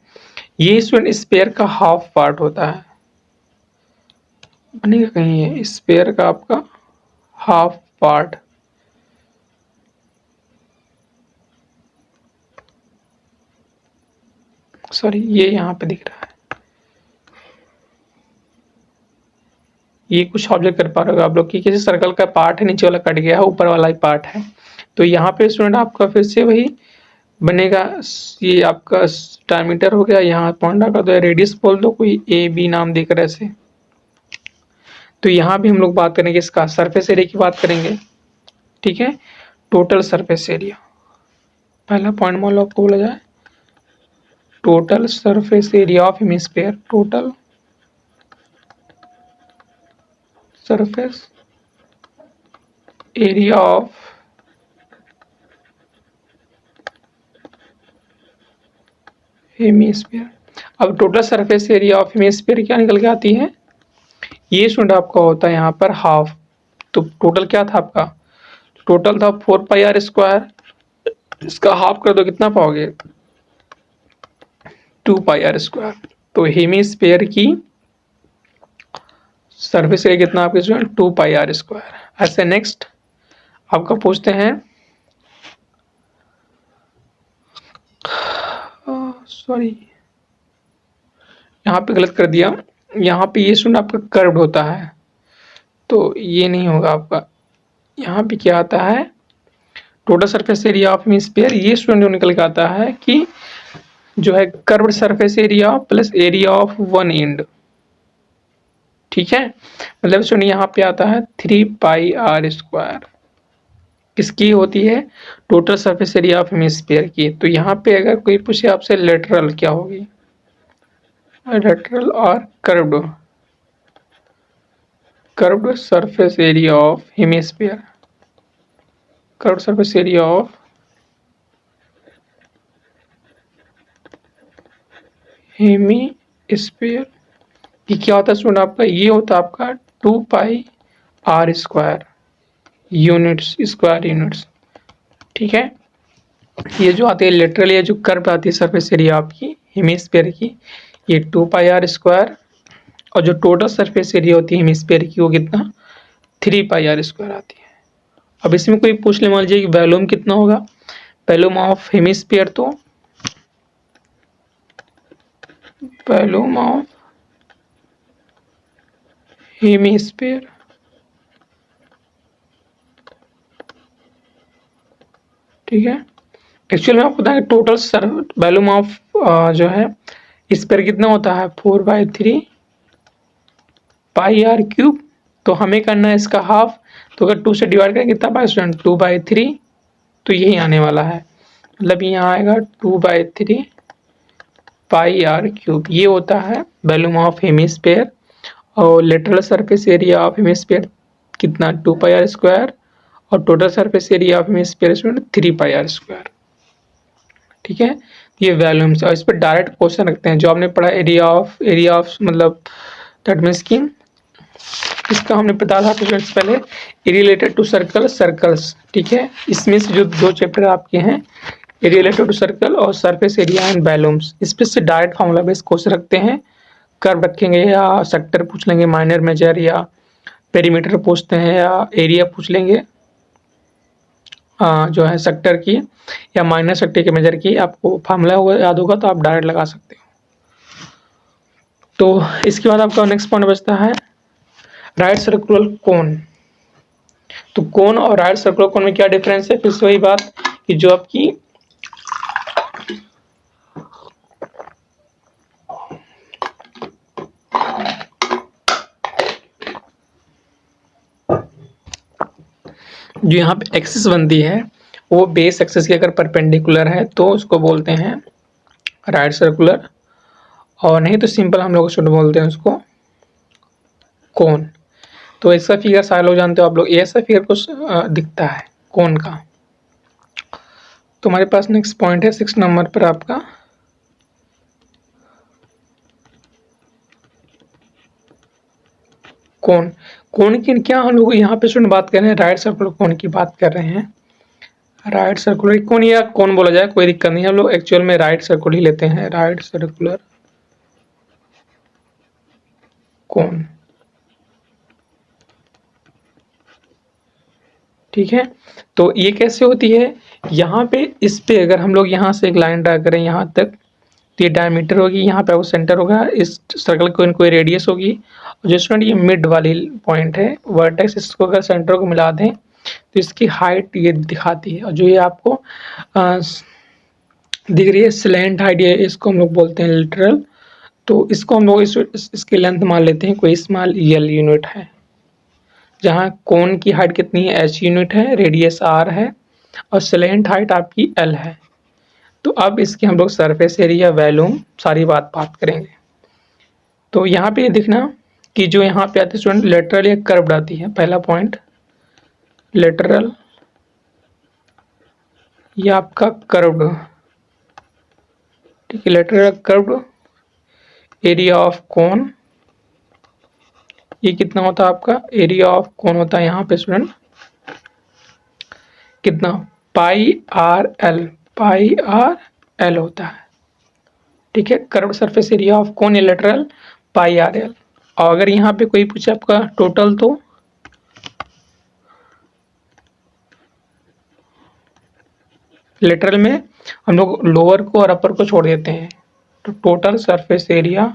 ये स्टूडेंट स्फीयर का हाफ पार्ट होता है, बनेगा कहीं है स्फीयर का आपका हाफ पार्ट। सॉरी ये यहाँ पे दिख रहा है, ये कुछ ऑब्जर्व कर पा रहे हो आप लोग कि किसी सर्कल का पार्ट है, नीचे वाला कट गया है, ऊपर वाला ही पार्ट है। तो यहाँ पे स्टूडेंट आपका फिर से वही बनेगा, ये आपका डायमीटर हो गया, यहाँ पॉइंट कर दो, रेडियस बोल दो, कोई ए बी नाम देकर ऐसे। तो यहाँ भी हम लोग बात करेंगे इसका सरफेस एरिया की बात करेंगे, ठीक है, टोटल सरफेस एरिया। पहला पॉइंट मान लो आपको बोला जाए, total surface area of hemisphere, total surface area of hemisphere. अब total surface area of hemisphere क्या निकल के आती है, ये स्टूडेंट आपका होता है यहाँ पर हाफ, तो टोटल क्या था आपका, टोटल था 4πr²। इसका हाफ कर दो कितना पाओगे, 2πr²। तो हेमिस्फीयर की सरफेस एरिया कितना आपके स्टूडेंट, 2πr²। ऐसे नेक्स्ट आपका पूछते हैं, सॉरी यहाँ पे गलत कर दिया, यहाँ पे ये स्टूडेंट आपका कर्व्ड होता है, तो ये नहीं होगा आपका। यहाँ पे क्या आता है, total surface area of hemisphere, ये स्टूडेंट जो निकल के आता है कि जो है curved surface area plus area of one and. ठीक है, मतलब स्टूडेंट यहाँ पे आता है 3πr²। किसकी होती है, total surface area of hemisphere की। तो यहाँ पे अगर कोई पूछे आपसे लेटरल क्या होगी, लेटरल और curved, curved surface area of hemisphere, curved surface area of hemisphere, ये क्या होता है स्टूडेंट आपका, ये होता है आपका 2πr² यूनिट्स, स्क्वायर यूनिट्स। ठीक है, ये जो आती है लेटरल, ये जो कर्व आती है सरफेस एरिया आपकी हेमिस्फीयर की, ये 2πr²। और जो टोटल सरफेस एरिया होती है हेमिस्फीयर की वो कितना, 3πr² आती है। अब इसमें कोई पूछ ले मान लीजिए कि वॉल्यूम कितना होगा, वॉल्यूम ऑफ हेमिस्फीयर, तो वॉल्यूम ऑफ हेमिस्फीयर ठीक है, एक्चुअल में आपको बताएं टोटल सर वॉल्यूम ऑफ जो है स्फीयर कितना होता है, 4/3πr³। तो हमें करना है इसका हाफ, तो अगर 2 से डिवाइड करेंगे कितना पाए स्टूडेंट, 2/3। तो यही आने वाला है, मतलब यहाँ आएगा 2/3πr³। ये होता है वॉल्यूम ऑफ हेमिस्फीयर। और lateral surface area of hemisphere कितना, 2πr²। और total surface area of hemisphere 3πr²। ठीक है, ये वॉल्यूम्स, और इस पर डायरेक्ट क्वेश्चन रखते हैं जो आपने पढ़ा एरिया ऑफ मतलब दैट मीन्स की इसका हमने पता था स्टूडेंट्स पहले, रिलेटेड टू सर्कल सर्कल्स। ठीक है, इसमें से जो दो चैप्टर आपके हैं, रिलेटेड टू सर्कल और सरफेस एरिया एंड वॉल्यूम्स, इस पे से डायरेक्ट फॉर्मूला बेस क्वेश्चन रखते हैं। कर्व रखेंगे या सेक्टर पूछ लेंगे, माइनर मेजर या पेरीमीटर पूछते हैं, या एरिया पूछ लेंगे जो है सेक्टर की, या माइनर सेक्टर के मेजर की। आपको फार्मूला याद होगा तो आप डायरेक्ट लगा सकते हो। तो इसके बाद आपका नेक्स्ट पॉइंट बचता है राइट सर्कुलर कोन। तो कोन और राइट सर्कुलर कोन में क्या डिफरेंस है, फिर से वही बात कि जो आपकी जो यहाँ पे एक्सिस बनती है वो बेस एक्सिस के अगर परपेंडिकुलर है तो उसको बोलते हैं राइट सर्कुलर, और नहीं तो सिंपल हम लोग शुद्ध बोलते हैं उसको कोन। तो इसका फिगर सारे लोग जानते हो आप लोग, ऐसा फिगर कुछ दिखता है कोन का। तो हमारे पास नेक्स्ट पॉइंट है 6 नंबर पर आपका कोन। कोन की क्या हम लोग यहाँ पे स्टूडेंट बात कर रहे हैं, राइट सर्कुलर कोन की बात कर रहे हैं। राइट सर्कुलर कोन या कोन बोला जाए कोई दिक्कत नहीं है, हम लोग एक्चुअल में राइट सर्कुलर ही लेते हैं, राइट सर्कुलर कोन। ठीक है, तो ये कैसे होती है, यहाँ पे इस पे अगर हम लोग यहाँ से एक लाइन ड्रा करें यहाँ तक, तो ये डायमीटर होगी, यहाँ पे वो सेंटर होगा, इस सर्कल को कोई रेडियस होगी, और जो स्टूडेंट ये मिड वाली पॉइंट है वर्टेक्स, इसको अगर सेंटर को मिला दें तो इसकी हाइट ये दिखाती है। और जो ये आपको दिख रही है स्लैंट हाइट, ये इसको हम लोग बोलते हैं लिटरल। तो इसको हम लोग इसकी लेंथ मान लेते हैं कोई स्मॉल एल यूनिट है, जहाँ कोन की हाइट कितनी है, एच यूनिट है, रेडियस आर है, और स्लैंट हाइट आपकी एल है। तो अब इसके हम लोग सरफेस एरिया वॉल्यूम सारी बात करेंगे। तो यहाँ पे ये दिखना कि जो यहाँ पे आती है स्टूडेंट लेटरल या कर्व्ड आती है, पहला पॉइंट लेटरल या आपका कर्व्ड। ठीक है, lateral curved area of cone ये कितना होता है आपका एरिया ऑफ कौन होता है यहाँ पे स्टूडेंट, कितना पाई आर एल होता है। ठीक है, कर्व्ड सरफेस एरिया ऑफ कौन है लेटरल पाई आर एल। और अगर यहाँ पे कोई पूछे आपका टोटल, तो लेटरल में हम लोग लोअर को और अपर को छोड़ देते हैं, तो टोटल सरफेस एरिया,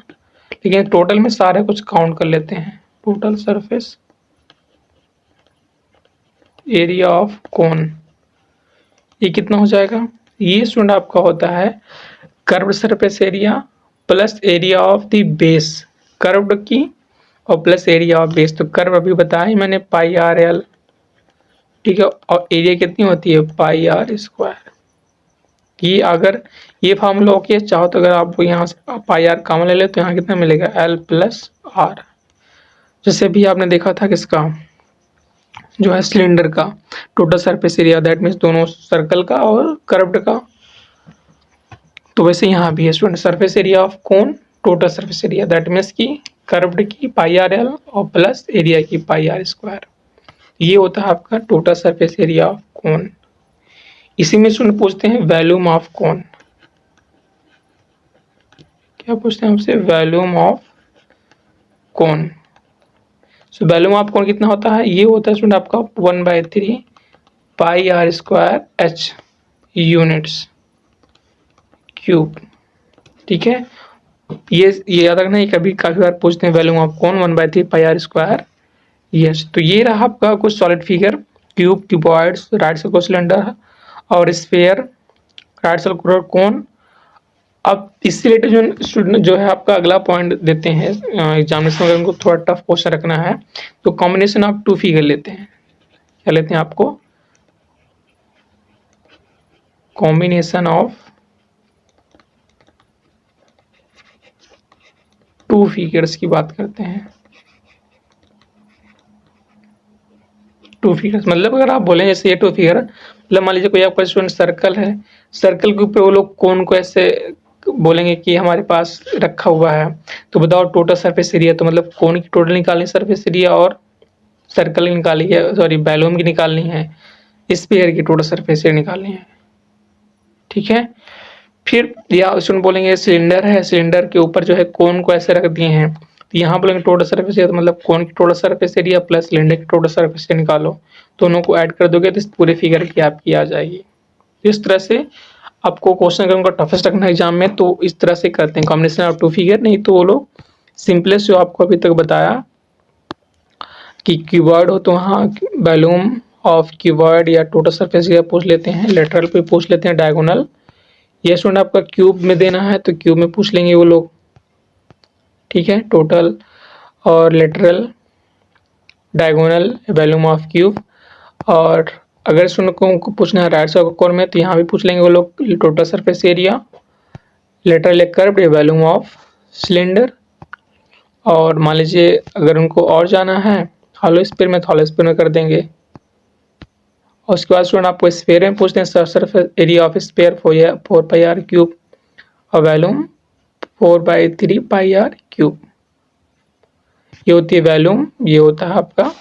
लेकिन टोटल में सारे कुछ काउंट कर लेते हैं। Total surface area of cone, ये कितना हो जाएगा, ये स्टूडेंट आपका होता है curved surface area plus area of the base, curved की और प्लस एरिया ऑफ बेस। तो कर्व अभी बताया ही मैंने पाई आर एल, ठीक है, और एरिया कितनी होती है पाई आर स्क्वायर। ये अगर ये फार्मूला ओके चाहो तो अगर आप यहाँ से पाई आर कॉमन ले ले तो यहाँ कितना मिलेगा एल प्लस आर। जैसे भी आपने देखा था किसका जो है सिलेंडर का total surface area, that means दोनों सर्कल का और कर्व्ड का। तो वैसे यहाँ भी है student surface area of cone total surface area that means की कर्व्ड की पाई आर एल और प्लस एरिया की पाई आर स्क्वायर। ये होता है आपका total surface area of cone. इसी में स्टूडेंट पूछते हैं वॉल्यूम ऑफ कोन। क्या पूछते हैं हमसे, volume of cone. So volume of cone कितना होता है, ये होता है स्टूडेंट आपका 1/3 pi are square H units cube. ठीक है, ये याद रखना, ये कभी काफी बार पूछते हैं volume of cone 1/3 pi are square. Yes, तो ये रहा आपका कुछ solid figure, cube, cuboids, right circular cylinder और स्फीयर, राइट सर्कुलर कोन। अब इससे रिलेटेड जो स्टूडेंट जो है आपका अगला पॉइंट देते हैं एग्जामिनेशन में, अगर उनको थोड़ा टफ क्वेश्चन रखना है तो कॉम्बिनेशन ऑफ टू फिगर लेते हैं। क्या लेते हैं आपको, कॉम्बिनेशन ऑफ टू फिगर्स की बात करते हैं। टू फिगर्स मतलब अगर आप बोलें जैसे ये टू फिगर, मतलब मान लीजिए कोई आपका स्टूडेंट सर्कल है, सर्कल के ऊपर वो लोग कोन को ऐसे बोलेंगे कि हमारे पास रखा हुआ है, तो बताओ टोटल सरफेस एरिया, तो मतलब कोन की टोटल निकालनी सरफेस एरिया और सर्कल की निकाली है, सॉरी बैलून की निकालनी है, स्फीयर की टोटल सरफेस एरिया निकालनी है। ठीक है, फिर या स्टूडेंट बोलेंगे सिलेंडर है, सिलेंडर के ऊपर जो है कोन को ऐसे रख दिए हैं, तो यहाँ बोलेंगे टोटल सरफेस एरिया, तो मतलब कोन की total surface area plus cylinder की टोटल सरफेस एरिया निकालो, दोनों को ऐड कर दोगे तो इस पूरे फिगर की आपकी आ जाएगी। इस तरह से आपको क्वेश्चन अगर उनका टफेस्ट रखना है एग्जाम में तो इस तरह से करते हैं कॉम्बिनेशन ऑफ टू फिगर, नहीं तो वो लोग सिंपलेस्ट जो आपको अभी तक बताया कि क्यूबॉइड हो तो वहाँ वॉल्यूम ऑफ क्यूबॉइड या टोटल सरफेस एरिया पूछ लेते हैं, लेटरल पे पूछ लेते हैं, डायगोनल ये स्टूडेंट आपका क्यूब में देना है तो क्यूब में पूछ लेंगे वो लोग। ठीक है, टोटल और lateral diagonal volume of cube. और अगर स्टूडेंट को पूछना है राइट साइड कोर में तो यहाँ भी पूछ लेंगे वो लोग टोटल सरफेस एरिया, लेटरल एक कर्व, वॉल्यूम ऑफ सिलेंडर। और मान लीजिए अगर उनको और जाना है हॉलो स्फीयर में तो हॉलो स्फीयर में कर देंगे। और उसके बाद स्टूडेंट आपको स्फीयर में पूछते हैं surface area of sphere 4 pi r cube और वॉल्यूम 4/3 पाई आर क्यूब। ये होती है वॉल्यूम, ये होता है आपका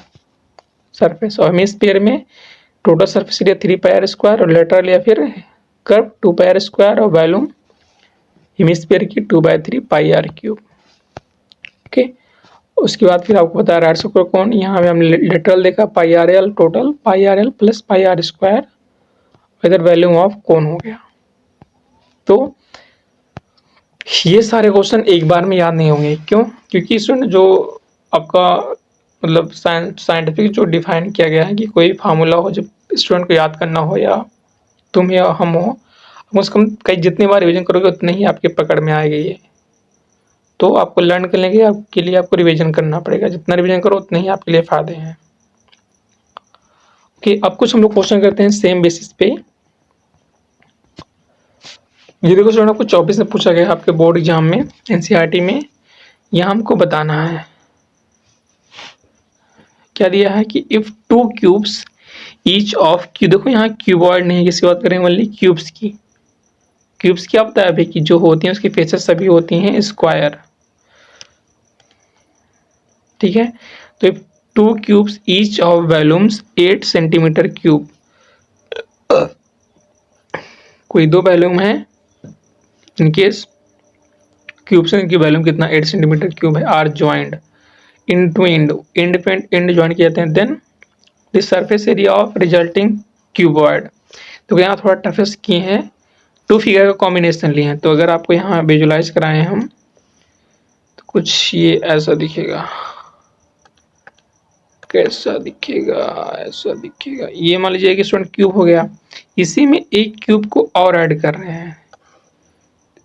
सरफेस। और हमें स्फीयर में total surface area 3 pi are square और लेटरल या फिर कर्व 2 पाई आर स्क्वायर और वॉल्यूम हेमिस्फीयर की 2/3 पाई आर क्यूब। ओके, उसके बाद फिर आपको बता राइट सर्कुलर कोन, यहाँ पे हम लेटरल देखा pi R L, total pi R L plus pi are square, इधर वॉल्यूम ऑफ कोन हो गया। तो ये सारे क्वेश्चन एक बार में याद नहीं होंगे, क्यों, क्योंकि स्टूडेंट जो आपका मतलब साइंटिफिक जो डिफाइन किया गया है कि कोई फार्मूला हो जब स्टूडेंट को याद करना हो या तुम या हम हो, कम से कम कई जितनी बार रिवीजन करोगे उतने ही आपके पकड़ में आएगी ये। तो आपको लर्न करने के लिए आपको रिवीजन करना पड़ेगा, जितना रिवीजन करो उतने ही आपके लिए फायदे हैं। ओके, अब कुछ हम लोग क्वेश्चन करते हैं सेम बेसिस पे। ये देखो स्टूडेंट आपको 24 में पूछा गया आपके बोर्ड एग्जाम में एनसीईआरटी में, यहाँ हमको बताना है क्या दिया है कि if two cubes each of Q, देखो यहाँ क्यूबॉइड नहीं है, किसकी बात करें ओनली क्यूब्स की। क्यूब्स क्या होता है अभी कि जो होती हैं उसकी फेसेस सभी होती हैं स्क्वायर। ठीक है। तो 2 cubes each of volumes 8 centimetre cube, कोई 2 वॉल्यूम है इनकेस क्यूब्स की वॉल्यूम कितना 8 सेंटीमीटर क्यूब है, आर ज्वाइंड इनटू एंड पे एंड ज्वाइन किए जाते हैं, then the surface area of resulting cuboid. तो यहाँ थोड़ा टफेस्ट किए हैं, 2 फिगर का कॉम्बिनेशन लिए हैं। तो अगर आपको यहाँ विजुलाइज कराएं हम तो कुछ ये ऐसा दिखेगा, कैसा दिखेगा, ऐसा दिखेगा। ये मान लीजिए कि स्टूडेंट क्यूब हो गया, इसी में एक क्यूब को और ऐड कर रहे हैं।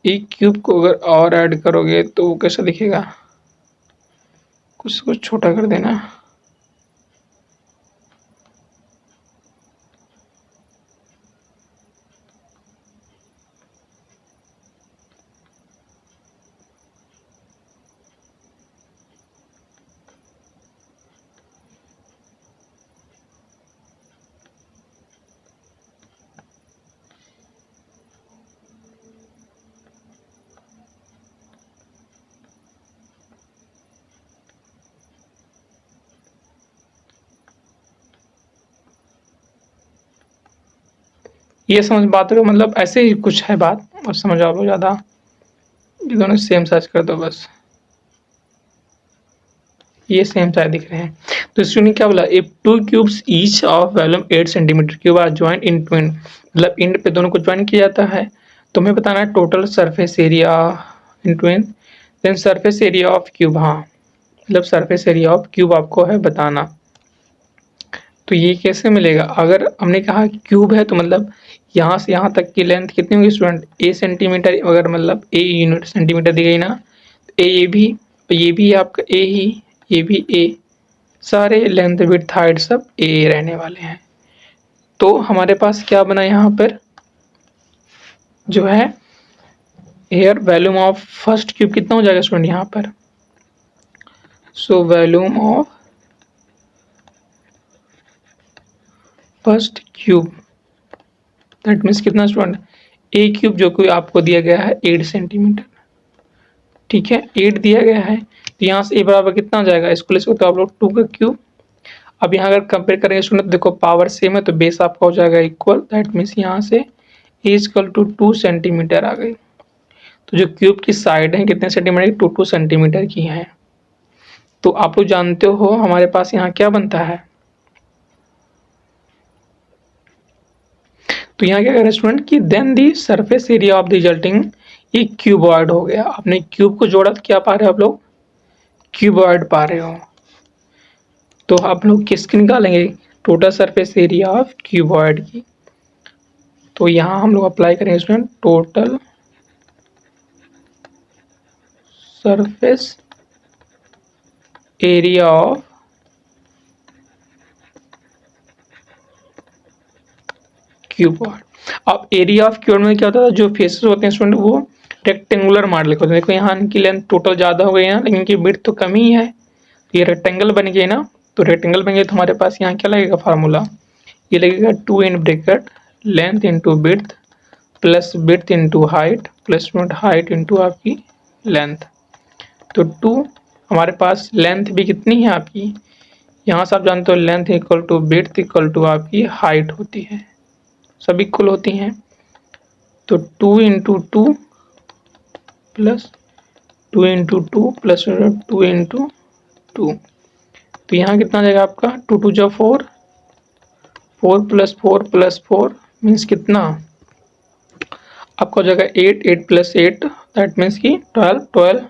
एक क्यूब को अगर और ऐड करोगे तो कैसा दिखेगा, कुछ छोटा कर देना। ये समझ बात है, मतलब ऐसे ही कुछ है बात, और समझ आ लो ज़्यादा, ये दोनों सेम साइज कर दो बस, ये सेम साइज दिख रहे हैं। तो स्टूडेंट क्या बोला, if 2 cubes each of volume 8 centimetre cube are joined in twin, मतलब इंड पे दोनों को ज्वाइन किया जाता है। तो हमें बताना है total surface area in twin, then surface area of cube, हाँ मतलब सरफेस एरिया ऑफ क्यूब आपको है बताना। तो ये कैसे मिलेगा, अगर हमने कहा क्यूब है तो मतलब यहाँ से यहाँ तक की लेंथ कितनी होगी स्टूडेंट, ए सेंटीमीटर, अगर मतलब ए यूनिट सेंटीमीटर दी गई ना, ये भी आपका ए ही, ये भी ए, सारे लेंथ विड्थ हाइट सब ए रहने वाले हैं। तो हमारे पास क्या बना यहाँ पर जो है here volume of first cube कितना हो जाएगा स्टूडेंट यहाँ पर, so volume of first cube that means कितना स्टूडेंट, ए क्यूब जो कि आपको दिया गया है 8 सेंटीमीटर, ठीक है 8 दिया गया है। तो यहाँ से ए बराबर कितना हो जाएगा, इसको ले सकते हो आप लोग 2 का क्यूब। अब यहाँ अगर कंपेयर करेंगे स्टूडेंट, देखो पावर सेम है तो बेस आपका हो जाएगा इक्वल, दैट मीन्स यहाँ से ए इक्वल टू 2 सेंटीमीटर आ गई। तो जो क्यूब की साइड है कितने सेंटीमीटर की, 2 सेंटीमीटर की है। तो आप लोग जानते हो हमारे पास यहाँ क्या बनता है, तो यहाँ क्या करें स्टूडेंट कि then the surface area of the resulting, ये क्यूबॉइड हो गया। आपने क्यूब को जोड़ा तो क्या पा रहे हो आप लोग, क्यूबॉइड पा रहे हो। तो आप लोग किसकी निकालेंगे, total surface area of cuboid की। तो यहाँ हम लोग अप्लाई करेंगे student total surface area of cuboid. अब एरिया ऑफ क्यूबॉइड में क्या होता है, जो फेसेस होते हैं स्टूडेंट वो रेक्टेंगुलर मॉडल के होते हैं। देखो यहाँ इनकी लेंथ टोटल ज़्यादा हो गई है लेकिन इनकी विड्थ तो कम ही है, ये रेक्टेंगल बन गई ना। तो रेक्टेंगल बन गए तो हमारे पास यहाँ क्या लगेगा फार्मूला, ये लगेगा 2 in bracket length into width plus width into height plus height into आपकी लेंथ। तो 2 हमारे पास लेंथ भी कितनी है आपकी, यहाँ से आप जानते हो length equal to width equal to आपकी हाइट होती है, सब इक्वल होती हैं। तो 2 into two plus 2 into two plus 2 into two, तो यहाँ कितना जाएगा आपका 2 2 जा 4, 4 प्लस 4 मीन्स कितना आपका हो जाएगा 8, 8 प्लस 8 दैट मीन्स की 12, 12।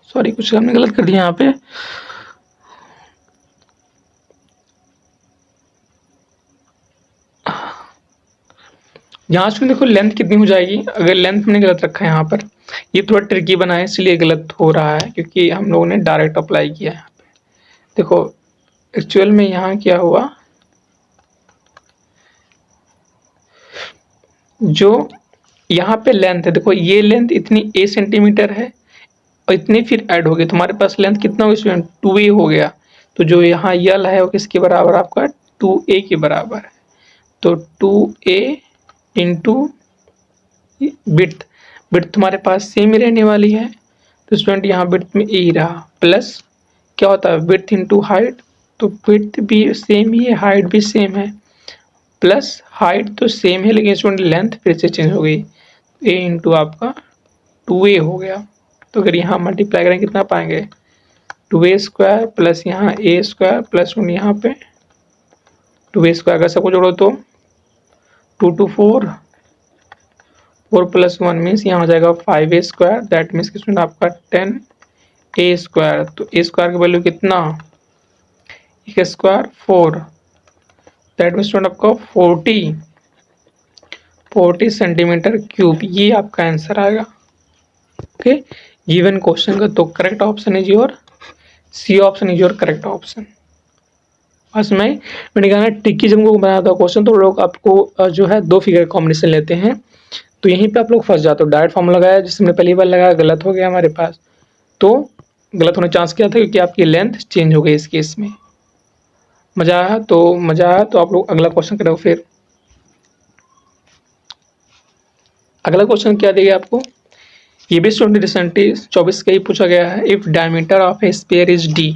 सॉरी कुछ हमने गलत कर दिया यहाँ पे, यहाँ से देखो लेंथ कितनी हो जाएगी, अगर लेंथ हमने गलत रखा है यहाँ पर, ये थोड़ा ट्रिकी बना है इसलिए गलत हो रहा है क्योंकि हम लोगों ने डायरेक्ट अप्लाई किया है यहाँ पे। देखो एक्चुअल में यहाँ क्या हुआ, जो यहाँ पे लेंथ है देखो ये लेंथ इतनी ए सेंटीमीटर है और इतनी फिर ऐड हो गई, तुम्हारे पास लेंथ कितना हो गया स्टूडेंट 2a हो गया। तो जो यहाँ यल है वो किसके बराबर आपका 2a के बराबर है। तो 2a इंटू विड्थ, विड्थ तुम्हारे पास सेम ही रहने वाली है, तो स्टूडेंट यहाँ विड्थ में ए रहा, प्लस क्या होता है विड्थ इंटू हाइट, तो विड्थ भी सेम ही है, हाइट भी सेम है, प्लस हाइट तो सेम है लेकिन स्टूडेंट लेंथ फिर से चेंज हो गई, ए इंटू आपका 2a हो गया। तो अगर यहाँ मल्टीप्लाई करें कितना पाएंगे 2a स्क्वायर प्लस यहाँ a स्क्वायर प्लस यहाँ पे 2a स्क्वायर का सबको जोड़ो तो 2 2 4, 4 प्लस 1 मीन्स यहाँ हो जाएगा 5a स्क्वायर, दैट मीन्स कि स्टूडेंट आपका 10a स्क्वायर। तो a स्क्वायर का वैल्यू कितना, एक स्क्वायर 4, दैट मीन्स स्टूडेंट आपका 40 सेंटीमीटर क्यूब, ये आपका आंसर आएगा। ओके, गिवन क्वेश्चन का तो correct option is your C option is your correct option. बस मैंने कहा ना ट्रिकी जब को बनाया था क्वेश्चन तो लोग आपको जो है 2 फिगर कॉम्बिनेशन लेते हैं, तो यहीं पे आप लोग फंस जाते हो। डायरेक्ट फॉर्मूला लगाया जिससे हमने पहली बार लगाया, गलत हो गया हमारे पास, तो गलत होने चांस क्या था क्योंकि आपकी लेंथ चेंज हो गई इस केस में। मजा आया तो आप लोग अगला क्वेश्चन करो। फिर अगला क्वेश्चन क्या देगा आपको, ये भी स्टूडेंट रिसेंटली 24 का ही पूछा गया है। If diameter of a sphere is d,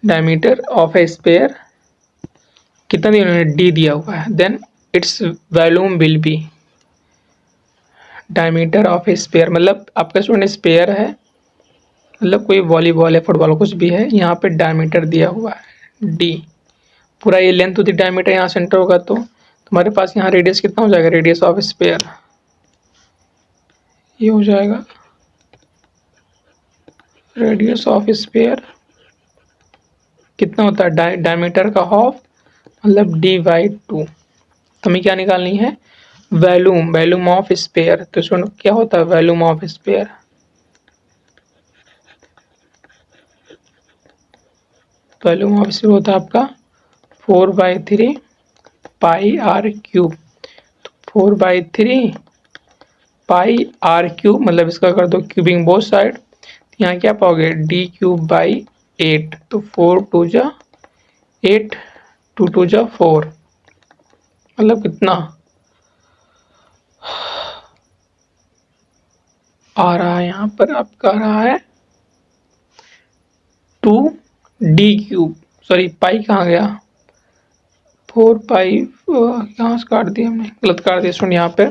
diameter of a sphere कितना दिया उन्होंने, d दिया हुआ है, then its volume will be, diameter of a sphere मतलब आपका स्टूडेंट स्फीयर है, मतलब कोई वॉलीबॉल है, फुटबॉल कुछ भी है, यहाँ पे डायमीटर दिया हुआ है d, पूरा ये लेंथ होती है डायमीटर, यहाँ सेंटर होगा तो तुम्हारे पास यहाँ रेडियस कितना हो जाएगा, रेडियस ऑफ स्फीयर ये हो जाएगा रेडियस ऑफ स्फीयर कितना होता है डायमीटर का हाफ मतलब d/2। हमें क्या निकालनी है, वॉल्यूम ऑफ स्फीयर। तो सुनो क्या होता है volume of sphere, volume of sphere होता है आपका 4/3 पाई r क्यूब। तो 4/3 पाई r क्यूब मतलब इसका कर दो क्यूबिंग बोथ साइड, यहाँ क्या पाओगे d³/8, तो 4 2 जा 8, 2 2 जा 4, मतलब कितना आ रहा है, यहाँ पर आपका आ रहा है 2d³, सॉरी पाई कहाँ गया 4 पाई, यहाँ से काट दिया हमने, गलत काट दिया सुन, यहाँ पे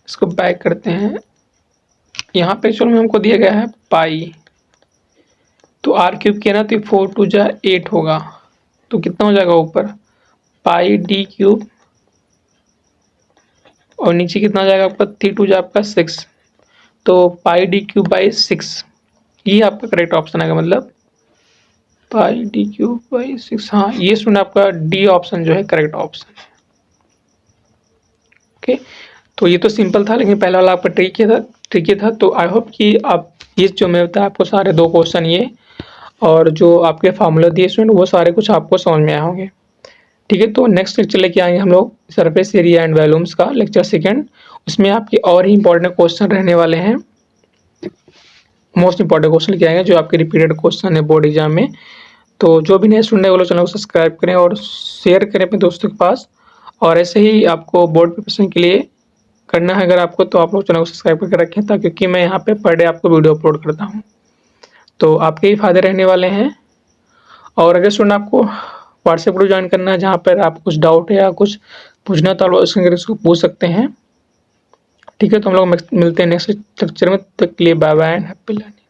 इसको बैक करते हैं, यहाँ पे एक्चुअल में हमको दिया गया है पाई, तो r क्यूब किया ना तो 4 2 जा 8 होगा, तो कितना हो जाएगा ऊपर पाई d³, और नीचे कितना हो जाएगा आपका 3 2 जा आपका 6, तो पाई d³/6 ये आपका करेक्ट ऑप्शन आएगा, मतलब पाई d³/6। हाँ ये सुना आपका डी ऑप्शन जो है करेक्ट ऑप्शन है। ओके, तो ये तो सिंपल था लेकिन पहला वाला आपका ट्रिकी था। तो आई होप कि आप ये जो मैं बताया आपको सारे 2 क्वेश्चन ये और जो आपके फार्मूला दिए स्टूडेंट वो सारे कुछ आपको समझ में आए होंगे। ठीक है, तो नेक्स्ट लेक्चर लेके आएंगे हम लोग सरफेस एरिया एंड वॉल्यूम्स का लेक्चर 2, उसमें आपके और ही इंपॉर्टेंट क्वेश्चन रहने वाले हैं, मोस्ट इंपॉर्टेंट क्वेश्चन लेके आएंगे जो आपके रिपीटेड क्वेश्चन है बोर्ड एग्जाम में। तो जो भी नए स्टूडेंट है वो लोग चैनल को सब्सक्राइब करें और शेयर करें अपने दोस्तों के पास, और ऐसे ही आपको बोर्ड प्रिपरेशन के लिए करना है अगर आपको, तो आप लोग चैनल को सब्सक्राइब करके रखें ताकि क्योंकि मैं यहाँ पे पर डे आपको वीडियो अपलोड करता हूँ, तो आपके ही फायदे रहने वाले हैं। और अगर स्टूडेंट आपको व्हाट्सएप ग्रुप ज्वाइन करना है जहाँ पर आपको कुछ डाउट है या कुछ पूछना तो आप उसको पूछ सकते हैं। ठीक है, तो हम लोग मिलते हैं नेक्स्ट लेक्चर में, तब तक के लिए bye bye and happy learning.